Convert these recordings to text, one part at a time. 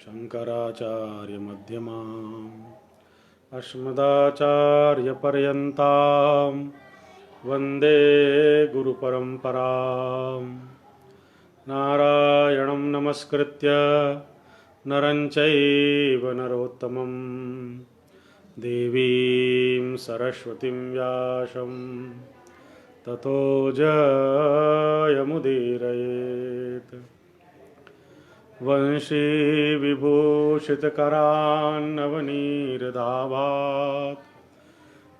शंकराचार्यमध्यमाम् अस्मदाचार्यपर्यन्तां वन्दे गुरुपरम्पराम्। नारायणं नमस्कृत्य नरं चैव नरोत्तमं देवीं सरस्वतीं व्यासं ततो जयमुदीरयेत्। वंशी विभूषितकरान्नवनीरदाभात्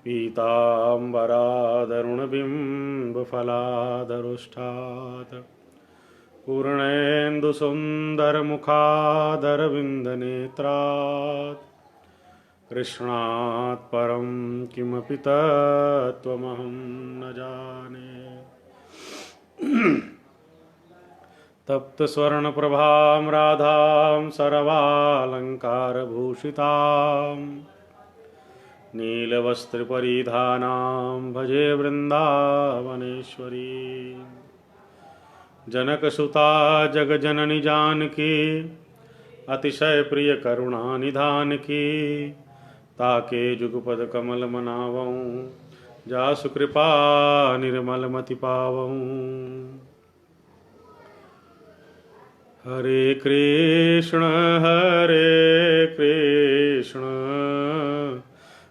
पीताम्बरादरुणबिम्बफलादरुष्ठात् पूर्णेन्दुसुन्दरमुखादरविन्दनेत्रात् कृष्णात् परं किमपि तत्त्वमहं न जाने। तप्तस्वर्णप्रभां राधां सर्वालङ्कारभूषितां नीलवस्त्रपरिधानां भजे वृन्दावनेश्वरी। जनकसुता जगजननी जानकी अतिशय प्रिय करुणानिधानकी। ताके जुगपद कमल मनावऊँ जासु कृपा निर्मल मति पावऊँ। हरे कृष्ण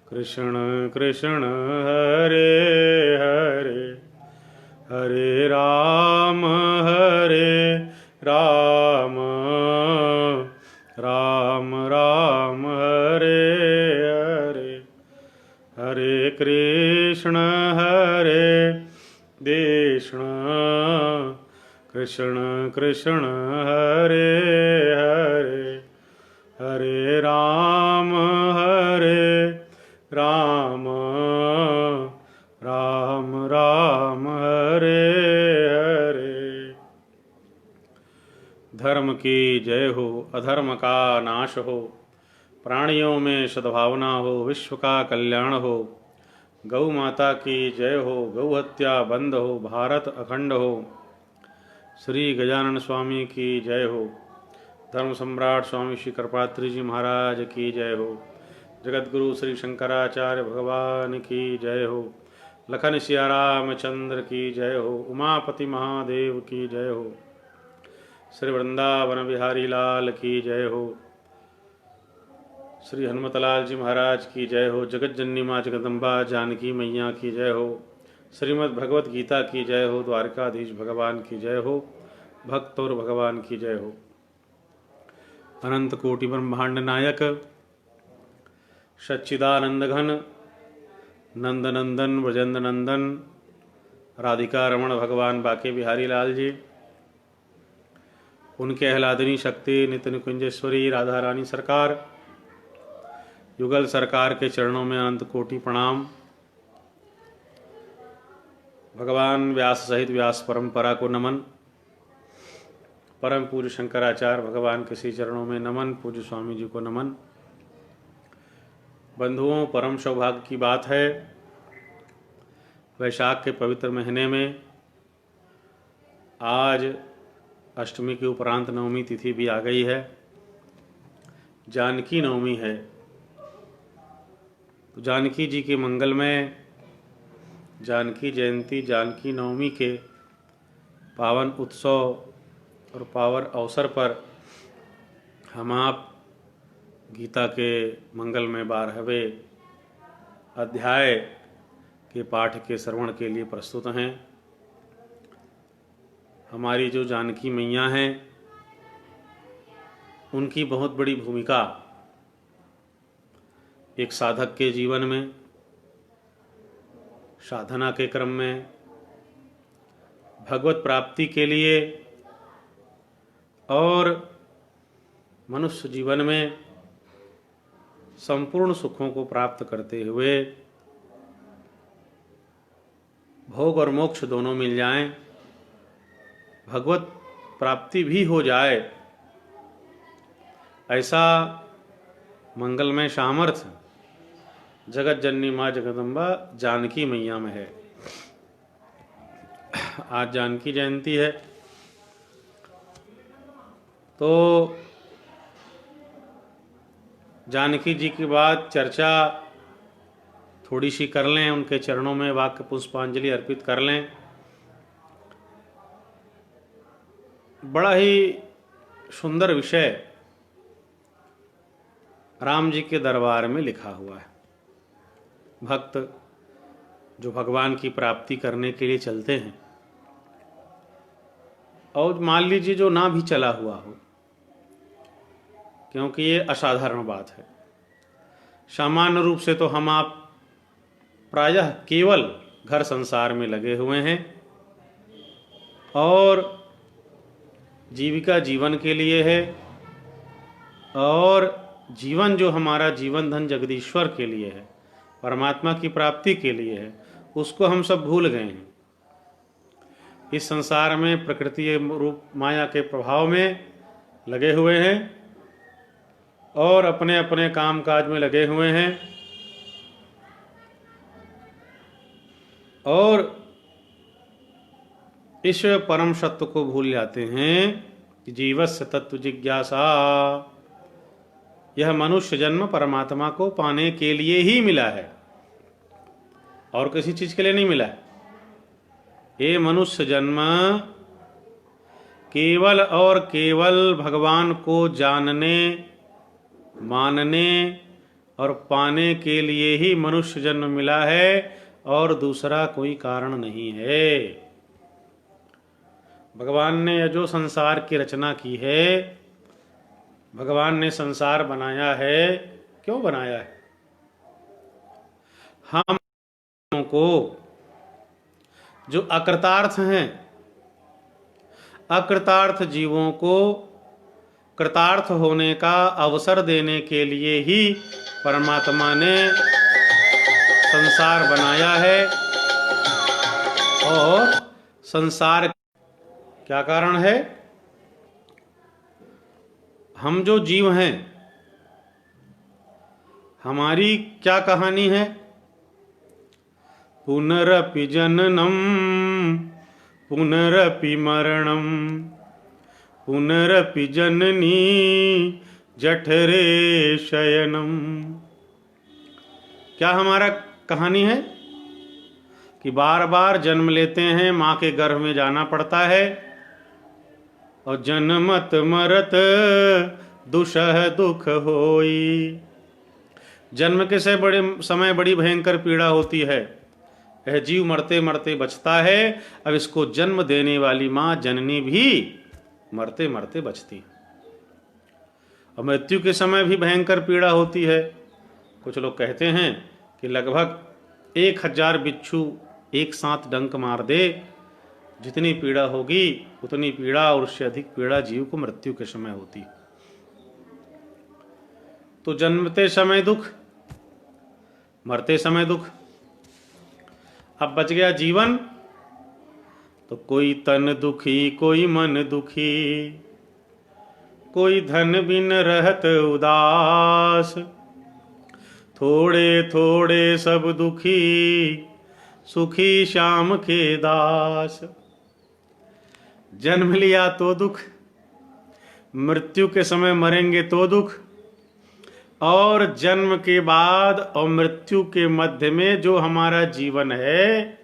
कृष्ण कृष्ण हरे हरे, हरे राम राम राम हरे हरे। हरे कृष्ण कृष्ण कृष्ण हरे हरे, हरे राम राम राम हरे हरे। धर्म की जय हो, अधर्म का नाश हो, प्राणियों में सद्भावना हो, विश्व का कल्याण हो। गौ माता की जय हो, गौ हत्या बंद हो, भारत अखंड हो। श्री गजानन स्वामी की जय हो, धर्म सम्राट स्वामी श्री कृपात्री जी महाराज की जय हो, जगतगुरु श्री शंकराचार्य भगवान की जय हो, लखन सिया रामचंद्र की जय हो, उमापति महादेव की जय हो, श्री वृंदावन बिहारी लाल की जय हो, श्री हनुमतलाल जी महाराज की जय हो, जगत जननी माँ जगदम्बा जानकी मैया की जय हो, श्रीमद् भगवत गीता की जय हो, द्वारकाधीश भगवान की जय हो, भक्त और भगवान की जय हो। अनंत कोटि ब्रह्मांड नायक सच्चिदानंद घन नंद नंदन ब्रजेंद्र नंदन राधिका रमण भगवान बाके बिहारी लाल जी, उनके आह्लादनी शक्ति नित्य निकुंजेश्वरी राधा रानी सरकार, युगल सरकार के चरणों में अनंत कोटि प्रणाम। भगवान व्यास सहित व्यास परंपरा को नमन। परम पूज्य शंकराचार्य भगवान के श्री चरणों में नमन। पूज्य स्वामी जी को नमन। बंधुओं, परम सौभाग्य की बात है, वैशाख के पवित्र महीने में आज अष्टमी के उपरांत नवमी तिथि भी आ गई है। जानकी नवमी है। तो जानकी जी के मंगल में जानकी जयंती, जानकी नवमी के पावन उत्सव और पावन अवसर पर हम आप गीता के मंगल में 12वें अध्याय के पाठ के श्रवण के लिए प्रस्तुत हैं। हमारी जो जानकी मैया हैं, उनकी बहुत बड़ी भूमिका एक साधक के जीवन में, साधना के क्रम में, भगवत प्राप्ति के लिए और मनुष्य जीवन में संपूर्ण सुखों को प्राप्त करते हुए भोग और मोक्ष दोनों मिल जाएं, भगवत प्राप्ति भी हो जाए, ऐसा मंगलमय सामर्थ्य जगत जननी माँ जगदम्बा जानकी मैया में है। आज जानकी जयंती है, तो जानकी जी की बात चर्चा थोड़ी सी कर लें, उनके चरणों में वाक्य पुष्पांजलि अर्पित कर लें। बड़ा ही सुंदर विषय राम जी के दरबार में लिखा हुआ है। भक्त जो भगवान की प्राप्ति करने के लिए चलते हैं, और मान लीजिए जो ना भी चला हुआ हो, क्योंकि ये असाधारण बात है। सामान्य रूप से तो हम आप प्रायः केवल घर संसार में लगे हुए हैं और जीविका जीवन के लिए है, और जीवन जो हमारा जीवन धन जगदीश्वर के लिए है, परमात्मा की प्राप्ति के लिए है, उसको हम सब भूल गए हैं। इस संसार में प्रकृति रूप माया के प्रभाव में लगे हुए हैं और अपने अपने काम काज में लगे हुए हैं, और इस परम सत्य को भूल जाते हैं कि जीवस्य तत्व जिज्ञासा, यह मनुष्य जन्म परमात्मा को पाने के लिए ही मिला है और किसी चीज के लिए नहीं मिला है। ये मनुष्य जन्म केवल और केवल भगवान को जानने, मानने और पाने के लिए ही मनुष्य जन्म मिला है, और दूसरा कोई कारण नहीं है। भगवान ने यह जो संसार की रचना की है, भगवान ने संसार बनाया है, क्यों बनाया है? हम को जो अकृतार्थ हैं, अकृतार्थ जीवों को कृतार्थ होने का अवसर देने के लिए ही परमात्मा ने संसार बनाया है। और संसार क्या कारण है? हम जो जीव हैं, हमारी क्या कहानी है? पुनरपि जननम पुनरपि मरणम पुनरपि जननी जठरे शयनम। क्या हमारा कहानी है कि बार बार जन्म लेते हैं, माँ के गर्भ में जाना पड़ता है, और जन्मत मरत दुषह दुख होई। जन्म के से बड़े समय बड़ी भयंकर पीड़ा होती है। यह जीव मरते मरते बचता है, अब इसको जन्म देने वाली माँ जननी भी मरते मरते बचती है। और मृत्यु के समय भी भयंकर पीड़ा होती है। कुछ लोग कहते हैं कि लगभग 1000 बिच्छू एक साथ डंक मार दे, जितनी पीड़ा होगी उतनी पीड़ा और उससे अधिक पीड़ा जीव को मृत्यु के समय होती। तो जन्मते समय दुख, मरते समय दुख। अब बच गया जीवन, तो कोई तन दुखी, कोई मन दुखी, कोई धन बिन रहत उदास, थोड़े थोड़े सब दुखी, सुखी श्याम के दास। जन्म लिया तो दुख, मृत्यु के समय मरेंगे तो दुख, और जन्म के बाद और मृत्यु के मध्य में जो हमारा जीवन है,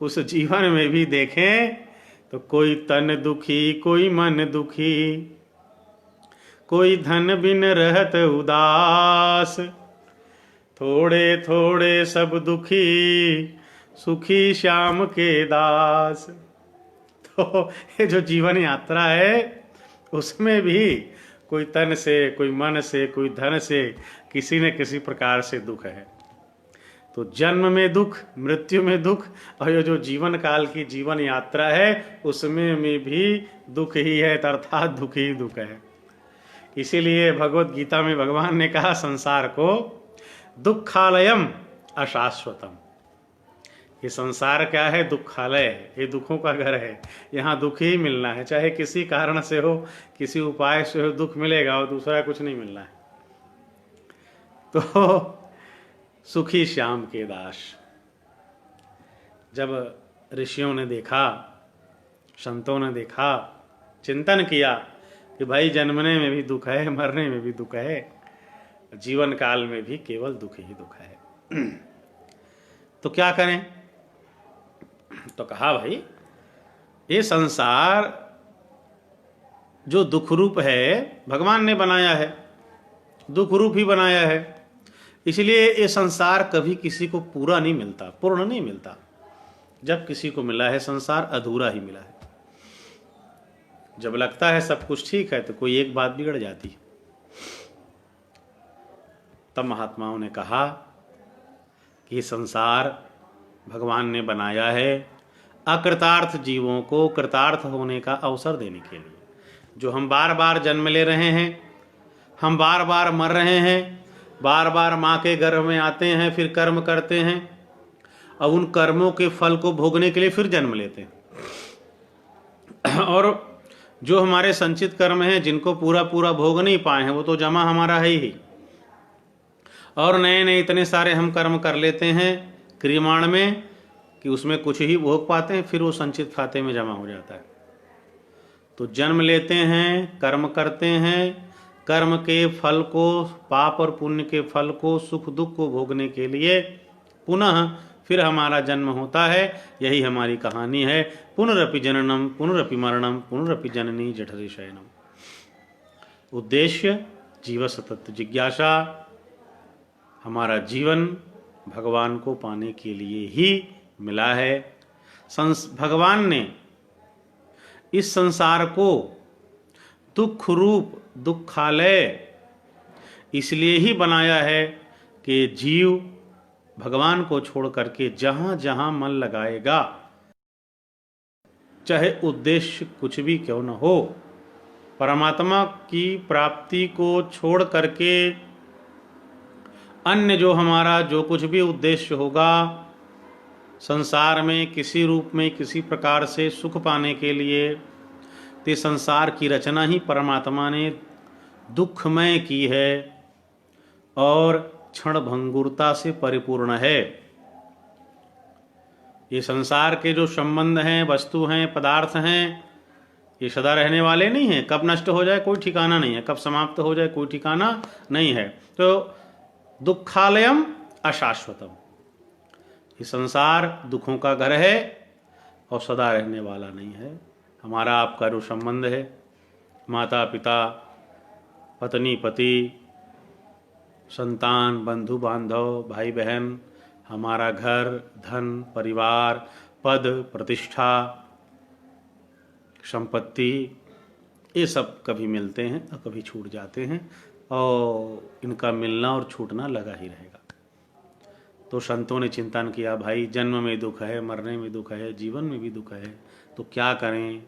उस जीवन में भी देखें तो कोई तन दुखी, कोई मन दुखी, कोई धन बिन रहत उदास, थोड़े थोड़े सब दुखी, सुखी श्याम के दास। तो ये जो जीवन यात्रा है, उसमें भी कोई तन से, कोई मन से, कोई धन से, किसी न किसी प्रकार से दुख है। तो जन्म में दुख, मृत्यु में दुख, और ये जो जीवन काल की जीवन यात्रा है, उसमें में भी दुख ही है, अर्थात दुख ही दुख है। इसीलिए भगवत गीता में भगवान ने कहा संसार को दुखालयम अशाश्वतम। ये संसार क्या है? दुखालय है, ये दुखों का घर है। यहाँ दुख ही मिलना है, चाहे किसी कारण से हो, किसी उपाय से हो, दुख मिलेगा और दूसरा कुछ नहीं मिलना है। तो सुखी श्याम के दास। जब ऋषियों ने देखा, संतों ने देखा, चिंतन किया कि भाई जन्मने में भी दुख है, मरने में भी दुख है, जीवन काल में भी केवल दुख ही दुख है। तो क्या करें? तो कहा भाई ये संसार जो दुख रूप है भगवान ने बनाया है, दुख रूप ही बनाया है, इसलिए ये संसार कभी किसी को पूरा नहीं मिलता, पूर्ण नहीं मिलता। जब किसी को मिला है संसार अधूरा ही मिला है। जब लगता है सब कुछ ठीक है तो कोई एक बात बिगड़ जाती है। तब महात्माओं ने कहा कि ये संसार भगवान ने बनाया है अकृतार्थ जीवों को कृतार्थ होने का अवसर देने के लिए। जो हम बार बार जन्म ले रहे हैं, हम बार बार मर रहे हैं, बार बार माँ के गर्भ में आते हैं, फिर कर्म करते हैं, अब उन कर्मों के फल को भोगने के लिए फिर जन्म लेते हैं। और जो हमारे संचित कर्म हैं जिनको पूरा पूरा भोग नहीं पाए हैं वो तो जमा हमारा है ही, और नए नए इतने सारे हम कर्म कर लेते हैं क्रियमाण में कि उसमें कुछ ही भोग पाते हैं, फिर वो संचित खाते में जमा हो जाता है। तो जन्म लेते हैं, कर्म करते हैं, कर्म के फल को, पाप और पुण्य के फल को, सुख दुख को भोगने के लिए पुनः फिर हमारा जन्म होता है। यही हमारी कहानी है। पुनरपि जननम पुनरपि मरणम पुनरपि जननी जठरे शयनम। उद्देश्य जीव सतत जिज्ञासा। हमारा जीवन भगवान को पाने के लिए ही मिला है। भगवान ने इस संसार को दुख रूप दुखालय इसलिए ही बनाया है कि जीव भगवान को छोड़ करके जहां जहां मन लगाएगा, चाहे उद्देश्य कुछ भी क्यों न हो, परमात्मा की प्राप्ति को छोड़ करके अन्य जो हमारा जो कुछ भी उद्देश्य होगा संसार में किसी रूप में किसी प्रकार से सुख पाने के लिए, ते संसार की रचना ही परमात्मा ने दुखमय की है और क्षण भंगुरता से परिपूर्ण है। ये संसार के जो संबंध हैं, वस्तु हैं, पदार्थ हैं, ये सदा रहने वाले नहीं हैं। कब नष्ट हो जाए कोई ठिकाना नहीं है, कब समाप्त हो जाए कोई ठिकाना नहीं है। तो दुखालयम अशाश्वतम, ये संसार दुखों का घर है और सदा रहने वाला नहीं है। हमारा आपका जो संबंध है, माता पिता, पत्नी पति, संतान, बंधु बांधव, भाई बहन, हमारा घर, धन, परिवार, पद, प्रतिष्ठा, संपत्ति, ये सब कभी मिलते हैं और कभी छूट जाते हैं, और इनका मिलना और छूटना लगा ही रहेगा। तो संतों ने चिंतन किया, भाई जन्म में दुख है, मरने में दुख है, जीवन में भी दुख है, तो क्या करें?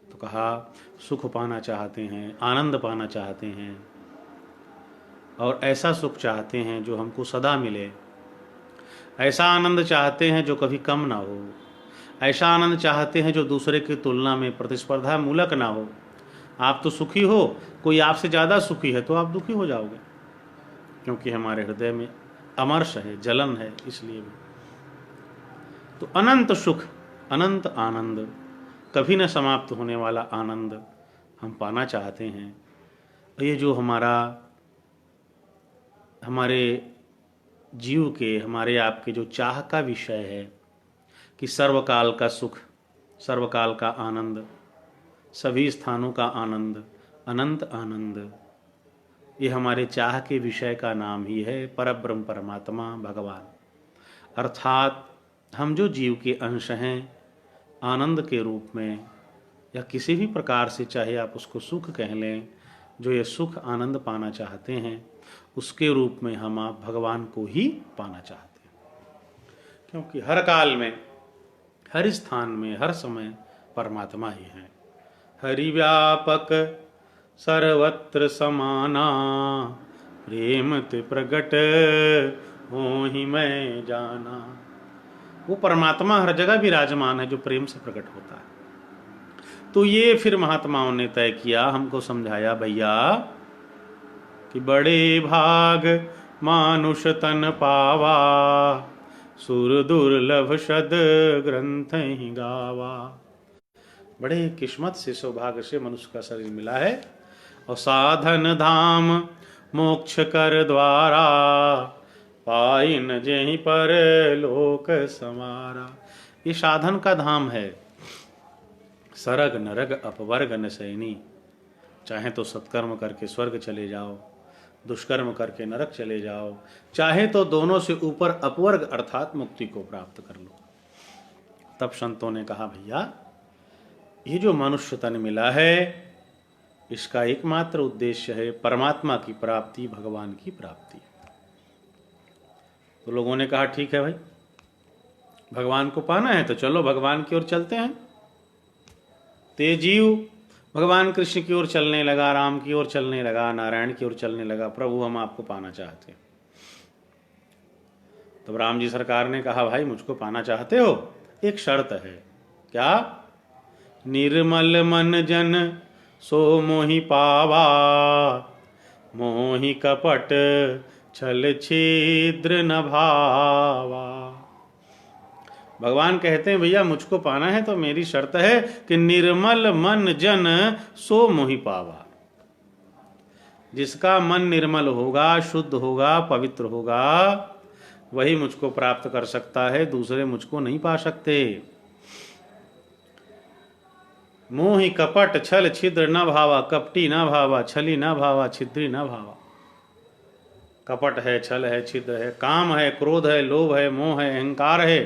तो कहा सुख पाना चाहते हैं, आनंद पाना चाहते हैं, और ऐसा सुख चाहते हैं जो हमको सदा मिले, ऐसा आनंद चाहते हैं जो कभी कम ना हो, ऐसा आनंद चाहते हैं जो दूसरे की तुलना में प्रतिस्पर्धा मूलक ना हो। आप तो सुखी हो, कोई आपसे ज़्यादा सुखी है तो आप दुखी हो जाओगे, क्योंकि हमारे हृदय में अमर्ष है, जलन है, इसलिए भी। तो अनंत सुख, अनंत आनंद, कभी न समाप्त होने वाला आनंद हम पाना चाहते हैं। ये जो हमारे जीव के, हमारे आपके जो चाह का विषय है कि सर्वकाल का सुख, सर्वकाल का आनंद, सभी स्थानों का आनंद, अनंत आनंद, ये हमारे चाह के विषय का नाम ही है परब्रह्म परमात्मा भगवान। अर्थात हम जो जीव के अंश हैं, आनंद के रूप में या किसी भी प्रकार से, चाहे आप उसको सुख कह लें, जो ये सुख आनंद पाना चाहते हैं, उसके रूप में हम आप भगवान को ही पाना चाहते हैं। क्योंकि हर काल में, हर स्थान में, हर समय परमात्मा ही है। हरि व्यापक सर्वत्र समाना, प्रेम ते प्रगट होहि मैं जाना। वो परमात्मा हर जगह विराजमान है जो प्रेम से प्रकट होता है। तो ये फिर महात्माओं ने तय किया, हमको समझाया, भैया कि बड़े भाग मानुष तन पावा, सुर दुर्लभ शद ग्रंथ ही गावा। बड़े किस्मत से, सौभाग्य से मनुष्य का शरीर मिला है, और साधन धाम मोक्ष कर द्वारा, पाइन जेहि पर लोक समारा। ये साधन का धाम है। सरग नरग अपवर्ग न सैनी। चाहे तो सत्कर्म करके स्वर्ग चले जाओ, दुष्कर्म करके नरक चले जाओ, चाहे तो दोनों से ऊपर अपवर्ग अर्थात मुक्ति को प्राप्त कर लो। तब संतों ने कहा, भैया ये जो मनुष्य तन मिला है, इसका एकमात्र उद्देश्य है परमात्मा की प्राप्ति, भगवान की प्राप्ति। तो लोगों ने कहा, ठीक है भाई, भगवान को पाना है तो चलो भगवान की ओर चलते हैं। ते जीव भगवान कृष्ण की ओर चलने लगा, राम की ओर चलने लगा, नारायण की ओर चलने लगा, प्रभु हम आपको पाना चाहते हैं। तब राम जी सरकार ने कहा, भाई मुझको पाना चाहते हो, एक शर्त है। क्या? निर्मल मन जन सो मोहि पावा, मोहि कपट छल छिद्र न भावा। भगवान कहते हैं, भैया मुझको पाना है तो मेरी शर्त है कि निर्मल मन जन सो मोहि पावा। जिसका मन निर्मल होगा, शुद्ध होगा, पवित्र होगा, वही मुझको प्राप्त कर सकता है, दूसरे मुझको नहीं पा सकते। मोहि कपट छल छिद्र न भावा, कपटी न भावा, छली न भावा, छिद्री न भावा। कपट है, छल है, छिद्र है, काम है, क्रोध है, लोभ है, मोह है, अहंकार है,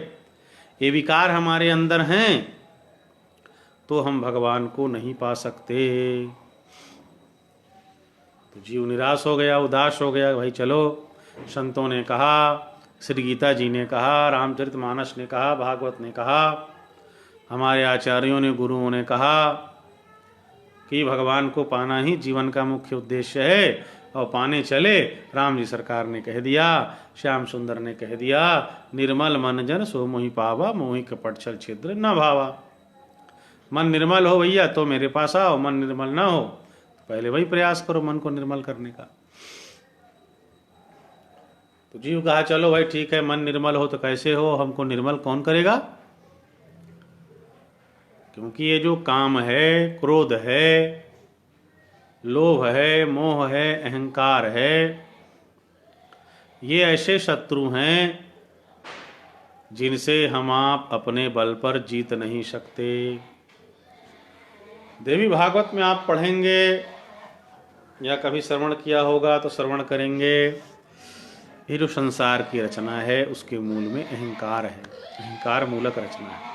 ये विकार हमारे अंदर हैं, तो हम भगवान को नहीं पा सकते। तो जीव निराश हो गया, उदास हो गया। भाई चलो, संतों ने कहा, श्री गीता जी ने कहा, रामचरितमानस ने कहा, भागवत ने कहा, हमारे आचार्यों ने, गुरुओं ने कहा कि भगवान को पाना ही जीवन का मुख्य उद्देश्य है, और पाने चले। राम जी सरकार ने कह दिया, श्याम सुंदर ने कह दिया, निर्मल मन जन सो मोहि पावा, मोहि कपट छल छिद्र न भावा। मन निर्मल हो भैया तो मेरे पास आओ, मन निर्मल ना हो तो पहले वही प्रयास करो मन को निर्मल करने का। तो जीव कहा, चलो भाई ठीक है, मन निर्मल हो तो कैसे हो, हमको निर्मल कौन करेगा? क्योंकि ये जो काम है, क्रोध है, लोभ है, मोह है, अहंकार है, ये ऐसे शत्रु हैं जिनसे हम आप अपने बल पर जीत नहीं सकते। देवी भागवत में आप पढ़ेंगे या कभी श्रवण किया होगा तो श्रवण करेंगे, ये जो संसार की रचना है उसके मूल में अहंकार है, अहंकार मूलक रचना है।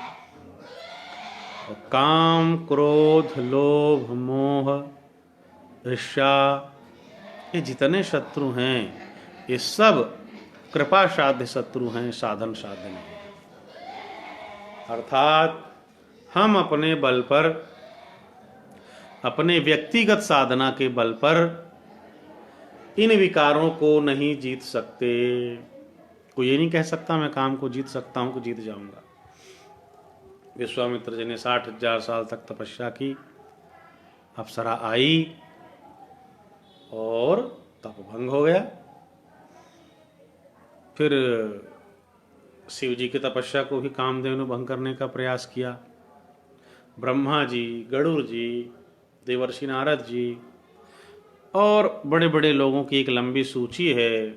और काम, क्रोध, लोभ, मोह, ईर्ष्या, ये जितने शत्रु हैं, ये सब कृपा साध्य शत्रु हैं, साधन साध्य नहीं। अर्थात हम अपने बल पर, अपने व्यक्तिगत साधना के बल पर इन विकारों को नहीं जीत सकते। कोई ये नहीं कह सकता मैं काम को जीत सकता हूं कि जीत जाऊंगा। विश्वामित्र जी ने 60,000 साल तक तपस्या की, अप्सरा आई और तप भंग हो गया। फिर शिव जी की तपस्या को भी कामदेव ने भंग करने का प्रयास किया। ब्रह्मा जी, गरुड़ जी, देवर्षि नारद जी और बड़े बड़े लोगों की एक लंबी सूची है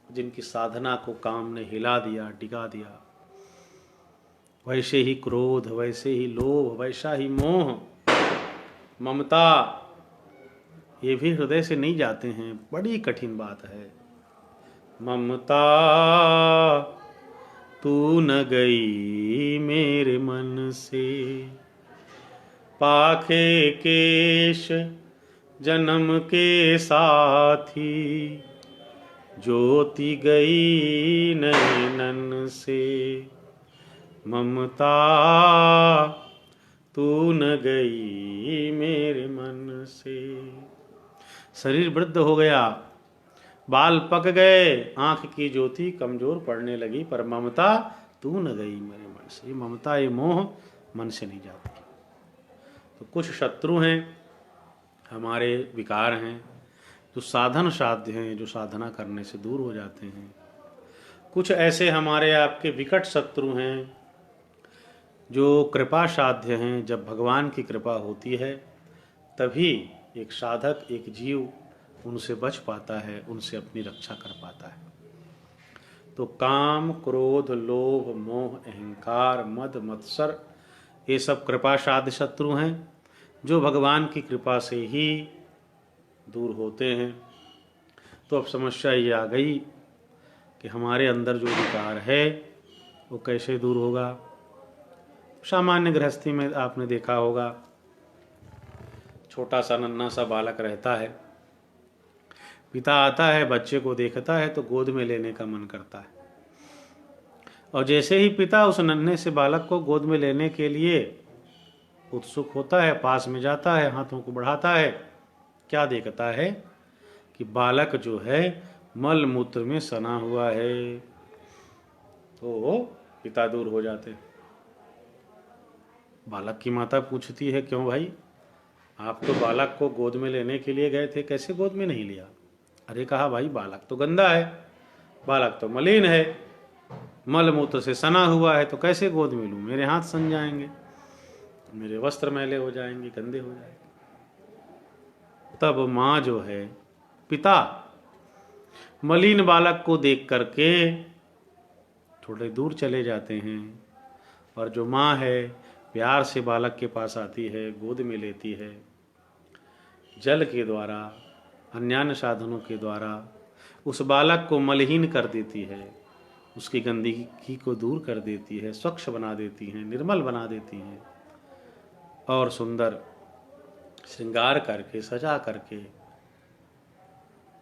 जिनकी साधना को काम ने हिला दिया, डिगा दिया। वैसे ही क्रोध, वैसे ही लोभ, वैसा ही मोह, ममता, ये भी हृदय से नहीं जाते हैं। बड़ी कठिन बात है। ममता तू न गई मेरे मन से, पाखे केश जन्म के साथी, ज्योति गई नैनन से। ममता तू न गई मेरे मन से। शरीर वृद्ध हो गया, बाल पक गए, आंख की ज्योति कमजोर पड़ने लगी, पर ममता तू न गई मेरे मन से। ये ममता, ये मोह मन से नहीं जाती। तो कुछ शत्रु हैं, हमारे विकार हैं, जो साधन साध्य हैं, जो साधना करने से दूर हो जाते हैं। कुछ ऐसे हमारे आपके विकट शत्रु हैं जो कृपा साध्य हैं। जब भगवान की कृपा होती है तभी एक साधक, एक जीव उनसे बच पाता है, उनसे अपनी रक्षा कर पाता है। तो काम, क्रोध, लोभ, मोह, अहंकार, मद, मत्सर, ये सब कृपा साध्य शत्रु हैं जो भगवान की कृपा से ही दूर होते हैं। तो अब समस्या ये आ गई कि हमारे अंदर जो विकार है वो कैसे दूर होगा। सामान्य गृहस्थी में आपने देखा होगा, छोटा सा नन्हा सा बालक रहता है, पिता आता है, बच्चे को देखता है तो गोद में लेने का मन करता है, और जैसे ही पिता उस नन्हे से बालक को गोद में लेने के लिए उत्सुक होता है, पास में जाता है, हाथों को बढ़ाता है, क्या देखता है कि बालक जो है मल मूत्र में सना हुआ है। तो पिता दूर हो जाते। बालक की माता पूछती है, क्यों भाई, आप तो बालक को गोद में लेने के लिए गए थे, कैसे गोद में नहीं लिया? अरे कहा, भाई बालक तो गंदा है, बालक तो मलिन है, मल मूत्र से सना हुआ है, तो कैसे गोद में लूं? मेरे हाथ सन जाएंगे, मेरे वस्त्र मैले हो जाएंगे, गंदे हो जाएंगे। तब माँ जो है, पिता मलिन बालक को देख करके थोड़े दूर चले जाते हैं, और जो माँ है प्यार से बालक के पास आती है, गोद में लेती है, जल के द्वारा, अन्यान्य साधनों के द्वारा उस बालक को मलहीन कर देती है, उसकी गंदगी को दूर कर देती है, स्वच्छ बना देती हैं, निर्मल बना देती हैं, और सुंदर श्रृंगार करके, सजा करके,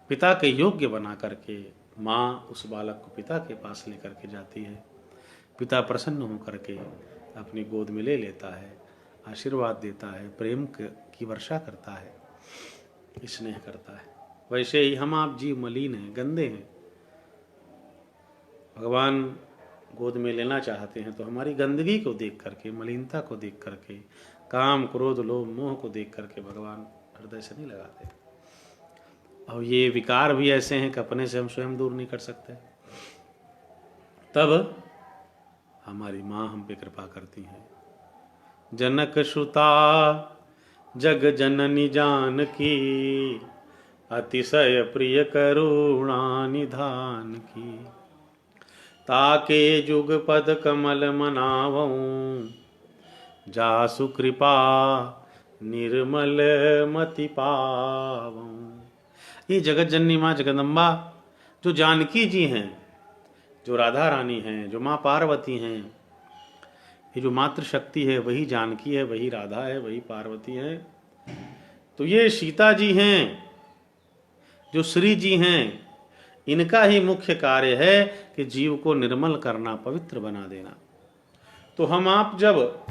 पिता के योग्य बना करके माँ उस बालक को पिता के पास लेकर के जाती है। पिता प्रसन्न होकर के अपनी गोद में ले लेता है, आशीर्वाद देता है, प्रेम की वर्षा करता है, स्नेह करता है। वैसे ही हम आप जीव मलिन हैं, गंदे हैं, भगवान गोद में लेना चाहते हैं तो हमारी गंदगी को देख करके, मलिनता को देख करके, काम, क्रोध, लोभ, मोह को देख करके भगवान हृदय से नहीं लगाते। और ये विकार भी ऐसे हैं कि अपने से हम स्वयं दूर नहीं कर सकते। तब हमारी माँ हम पे कृपा करती हैं। जनक सुता जग जननी जानकी, अतिशय प्रिय करुणा निधान की। ताके जुग पद कमल मनावऊं, जासु कृपा निर्मल मति पावऊं। ये जगत जननी माँ जगदम्बा जो जानकी जी हैं, जो राधा रानी हैं, जो माँ पार्वती हैं, ये जो मातृशक्ति है वही जानकी है, वही राधा है, वही पार्वती है। तो ये सीता जी हैं, जो श्री जी हैं, इनका ही मुख्य कार्य है कि जीव को निर्मल करना, पवित्र बना देना। तो हम आप जब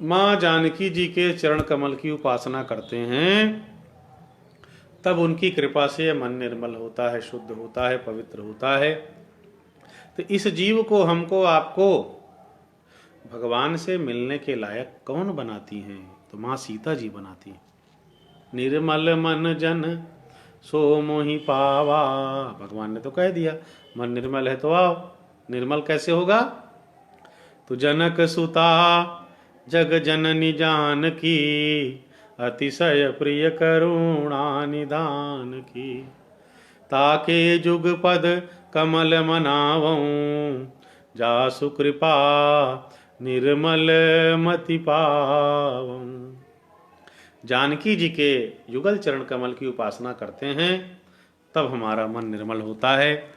माँ जानकी जी के चरण कमल की उपासना करते हैं, तब उनकी कृपा से मन निर्मल होता है, शुद्ध होता है, पवित्र होता है। तो इस जीव को, हमको, आपको भगवान से मिलने के लायक कौन बनाती हैं? तो माँ सीता जी बनाती हैं। निर्मल मन जन सो मोहि पावा, भगवान ने तो कह दिया मन निर्मल है तो आओ। निर्मल कैसे होगा? तो जनक सुता जग जननी जानकी, अतिशय प्रिय करुणा निधान की। ताके जुग पद कमल मनावऊं, जासु कृपा निर्मल मति पावऊं। जानकी जी के युगल चरण कमल की उपासना करते हैं, तब हमारा मन निर्मल होता है।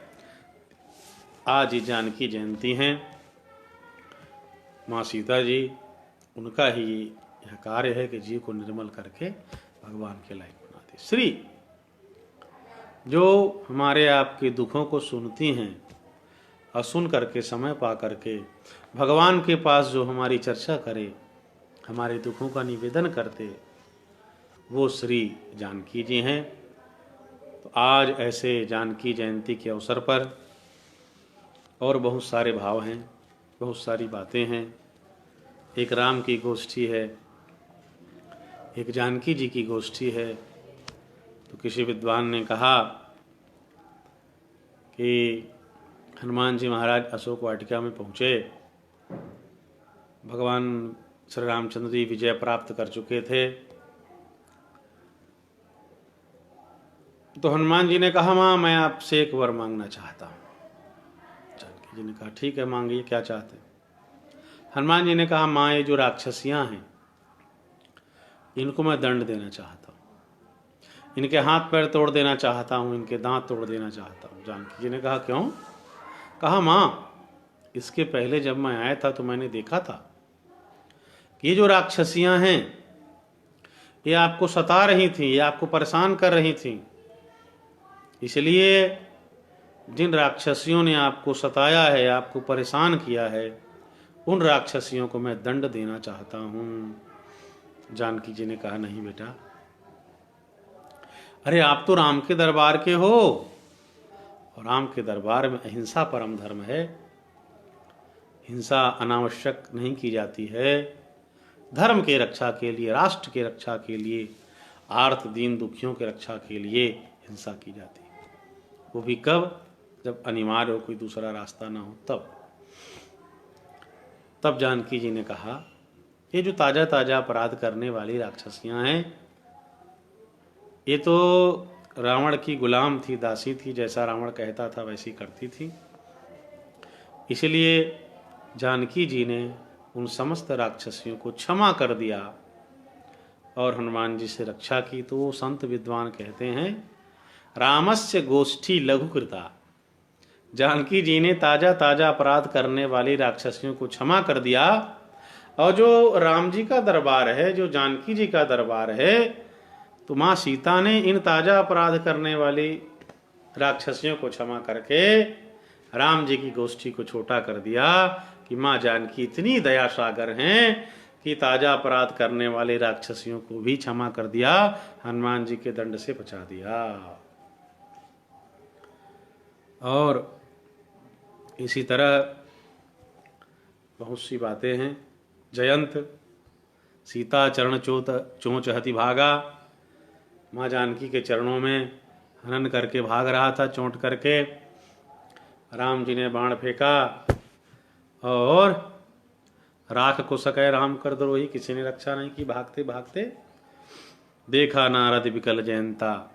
आज ही जानकी जयंती है, माँ सीता जी, उनका ही यह कार्य है कि जीव को निर्मल करके भगवान के लायक बनाते। श्री जो हमारे आपके दुखों को सुनती हैं, और सुन करके, समय पा करके भगवान के पास जो हमारी चर्चा करे, हमारे दुखों का निवेदन करते, वो श्री जानकी जी हैं। तो आज ऐसे जानकी जयंती के अवसर पर और बहुत सारे भाव हैं, बहुत सारी बातें हैं। एक राम की गोष्ठी है, एक जानकी जी की गोष्ठी है। तो किसी विद्वान ने कहा कि हनुमान जी महाराज अशोक वाटिका में पहुँचे, भगवान श्री रामचंद्र जी विजय प्राप्त कर चुके थे, तो हनुमान जी ने कहा, माँ मैं आपसे एक वर मांगना चाहता हूँ। जानकी जी ने कहा, ठीक है मांगिए, क्या चाहते हैं? हनुमान जी ने कहा, माँ ये जो राक्षसियाँ हैं इनको मैं दंड देना चाहता हूँ, इनके हाथ पैर तोड़ देना चाहता हूँ, इनके दांत तोड़ देना चाहता हूँ। जानकी जी ने कहा, क्यों? कहा, माँ इसके पहले जब मैं आया था तो मैंने देखा था कि ये जो राक्षसियाँ हैं ये आपको सता रही थी, ये आपको परेशान कर रही थी, इसलिए जिन राक्षसियों ने आपको सताया है, आपको परेशान किया है, उन राक्षसियों को मैं दंड देना चाहता हूँ। जानकी जी ने कहा, नहीं बेटा, अरे आप तो राम के दरबार के हो और राम के दरबार में अहिंसा परम धर्म है। हिंसा अनावश्यक नहीं की जाती है। धर्म के रक्षा के लिए, राष्ट्र के रक्षा के लिए, आर्त दीन दुखियों के रक्षा के लिए हिंसा की जाती है। वो भी कब? जब अनिवार्य हो, कोई दूसरा रास्ता ना हो, तब जानकी जी ने कहा, ये जो ताजा ताजा अपराध करने वाली राक्षसियां हैं ये तो रावण की गुलाम थी, दासी थी, जैसा रावण कहता था वैसी करती थी। इसलिए जानकी जी ने उन समस्त राक्षसियों को क्षमा कर दिया और हनुमान जी से रक्षा की। तो संत विद्वान कहते हैं, रामस्य गोष्ठी लघुकृता। जानकी जी ने ताजा ताजा अपराध करने वाली राक्षसियों को क्षमा कर दिया, और जो राम जी का दरबार है, जो जानकी जी का दरबार है, तो माँ सीता ने इन ताजा अपराध करने वाली राक्षसियों को क्षमा करके राम जी की गोष्ठी को छोटा कर दिया कि माँ जानकी इतनी दया सागर हैं कि ताजा अपराध करने वाले राक्षसियों को भी क्षमा कर दिया, हनुमान जी के दंड से बचा दिया। और इसी तरह बहुत सी बातें हैं। जयंत सीता चरण चोंच हति भागा। माँ जानकी के चरणों में हनन करके भाग रहा था, चोंट करके। राम जी ने बाण फेंका और राख को सकै राम कर द्रोही, किसी ने रक्षा नहीं की। भागते भागते देखा नारद विकल जयंता,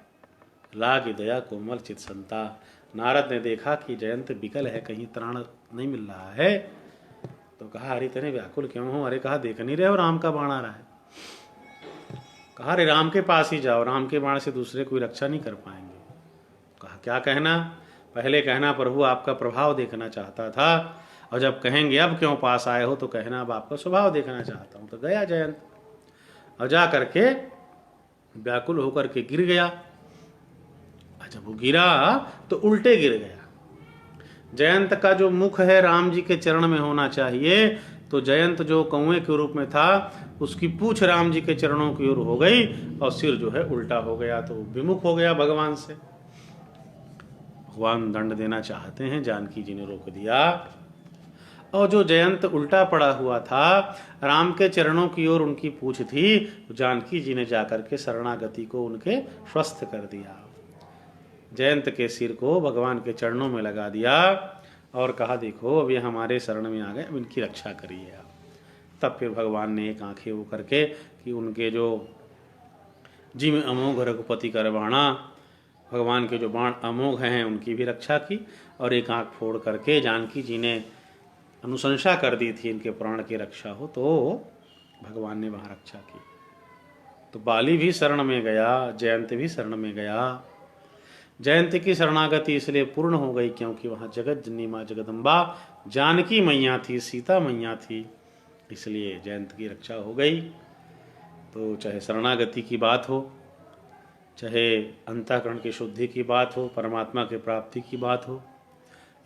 लागी दया कोमल चित संता। नारद ने देखा कि जयंत विकल है, कहीं त्राण नहीं मिल रहा है। तो कहा, अरे तेरे व्याकुल क्यों हो? अरे कहा, देख नहीं रहे हो राम का बाण आ रहा है। कहा, अरे राम के पास ही जाओ, राम के बाण से दूसरे कोई रक्षा नहीं कर पाएंगे। कहा, क्या कहना? पहले कहना प्रभु आपका प्रभाव देखना चाहता था, और जब कहेंगे अब क्यों पास आए हो तो कहना अब आपका स्वभाव देखना चाहता हूं। तो गया जयंत, और जा करके व्याकुल होकर के गिर गया। जब वो गिरा तो उल्टे गिर गया। जयंत का जो मुख है राम जी के चरण में होना चाहिए, तो जयंत जो कौए के रूप में था उसकी पूंछ राम जी के चरणों की ओर हो गई और सिर जो है उल्टा हो गया, तो विमुख हो गया भगवान से। भगवान दंड देना चाहते हैं, जानकी जी ने रोक दिया। और जो जयंत उल्टा पड़ा हुआ था, राम के चरणों की ओर उनकी पूंछ थी, तो जानकी जी ने जाकर के शरणागति को उनके स्वस्थ कर दिया। जयंत के सिर को भगवान के चरणों में लगा दिया और कहा, देखो अब ये हमारे शरण में आ गए, अब इनकी रक्षा करिए आप। तब फिर भगवान ने एक आंखें वो करके कि उनके जो जिम अमोघ रघुपति करवाणा, भगवान के जो बाण अमोघ हैं उनकी भी रक्षा की, और एक आंख फोड़ करके जानकी जी ने अनुशंसा कर दी थी इनके प्राण की रक्षा हो, तो भगवान ने वहाँ रक्षा की। तो बाली भी शरण में गया, जयंत भी शरण में गया। जयंत की शरणागति इसलिए पूर्ण हो गई क्योंकि वहाँ जगत जननी माँ जगदम्बा जानकी मैया थी, सीता मैया थी, इसलिए जयंत की रक्षा हो गई। तो चाहे शरणागति की बात हो, चाहे अंतःकरण की शुद्धि की बात हो, परमात्मा के प्राप्ति की बात हो,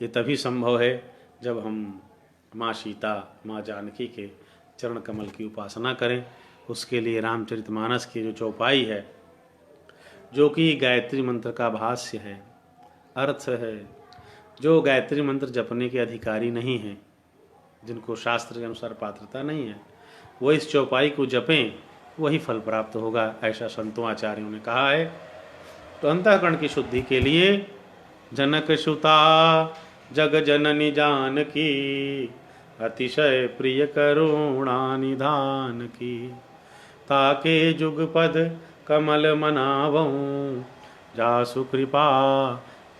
ये तभी संभव है जब हम माँ सीता, माँ जानकी के चरण कमल की उपासना करें। उसके लिए रामचरितमानस की जो चौपाई है, जो कि गायत्री मंत्र का भाष्य है, अर्थ है, जो गायत्री मंत्र जपने के अधिकारी नहीं हैं, जिनको शास्त्र के अनुसार पात्रता नहीं है, वो इस चौपाई को जपें, वही फल प्राप्त होगा, ऐसा संतों आचार्यों ने कहा है। तो अंतःकरण की शुद्धि के लिए जनक सुता जग जननी जानकी, अतिशय प्रिय करुणा निधान की। ताके जुगपद कमल मनावऊं, जासु कृपा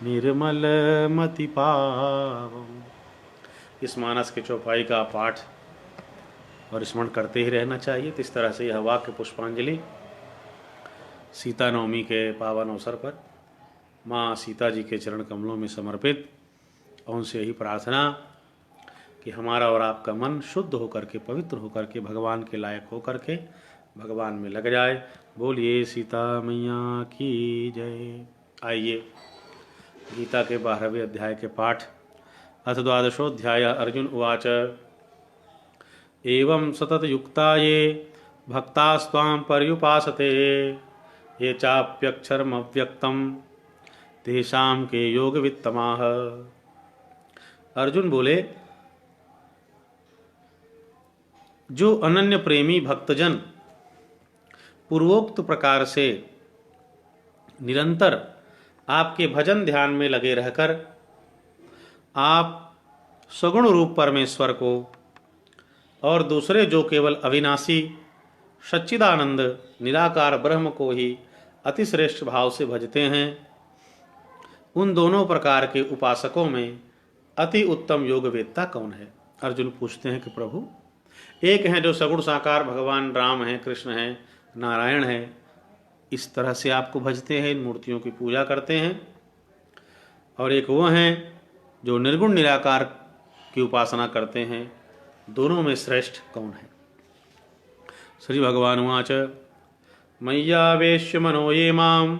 निर्मल मति पावम। इस मानस के चौपाई का पाठ और स्मरण करते ही रहना चाहिए। तो इस तरह से यह वाक्य पुष्पांजलि सीता नवमी के पावन अवसर पर माँ सीता जी के चरण कमलों में समर्पित, और उनसे यही प्रार्थना कि हमारा और आपका मन शुद्ध होकर के, पवित्र होकर के, भगवान के लायक होकर के भगवान में लग जाए। बोलिए सीता मैया की जय। आइए गीता के 12वें अध्याय के पाठ। अथ द्वादशोऽध्याय। अर्जुन उवाच एवं सतत युक्ता ये भक्तास्त्वां पर्युपासते ये चाप्यक्षरमव्यक्तं तेषां के योगवित्तमाः। अर्जुन बोले, जो अनन्य प्रेमी भक्तजन पूर्वोक्त प्रकार से निरंतर आपके भजन ध्यान में लगे रहकर आप सगुण रूप परमेश्वर को और दूसरे जो केवल अविनाशी सच्चिदानंद निराकार ब्रह्म को ही अतिश्रेष्ठ भाव से भजते हैं, उन दोनों प्रकार के उपासकों में अति उत्तम योगवेत्ता कौन है। अर्जुन पूछते हैं कि प्रभु, एक हैं जो सगुण साकार भगवान राम हैं, कृष्ण हैं, नारायण हैं, इस तरह से आपको भजते हैं, इन मूर्तियों की पूजा करते हैं, और एक वो हैं जो निर्गुण निराकार की उपासना करते हैं, दोनों में श्रेष्ठ कौन है। श्री भगवान उवाच मय्यावेश्य मनो ये माम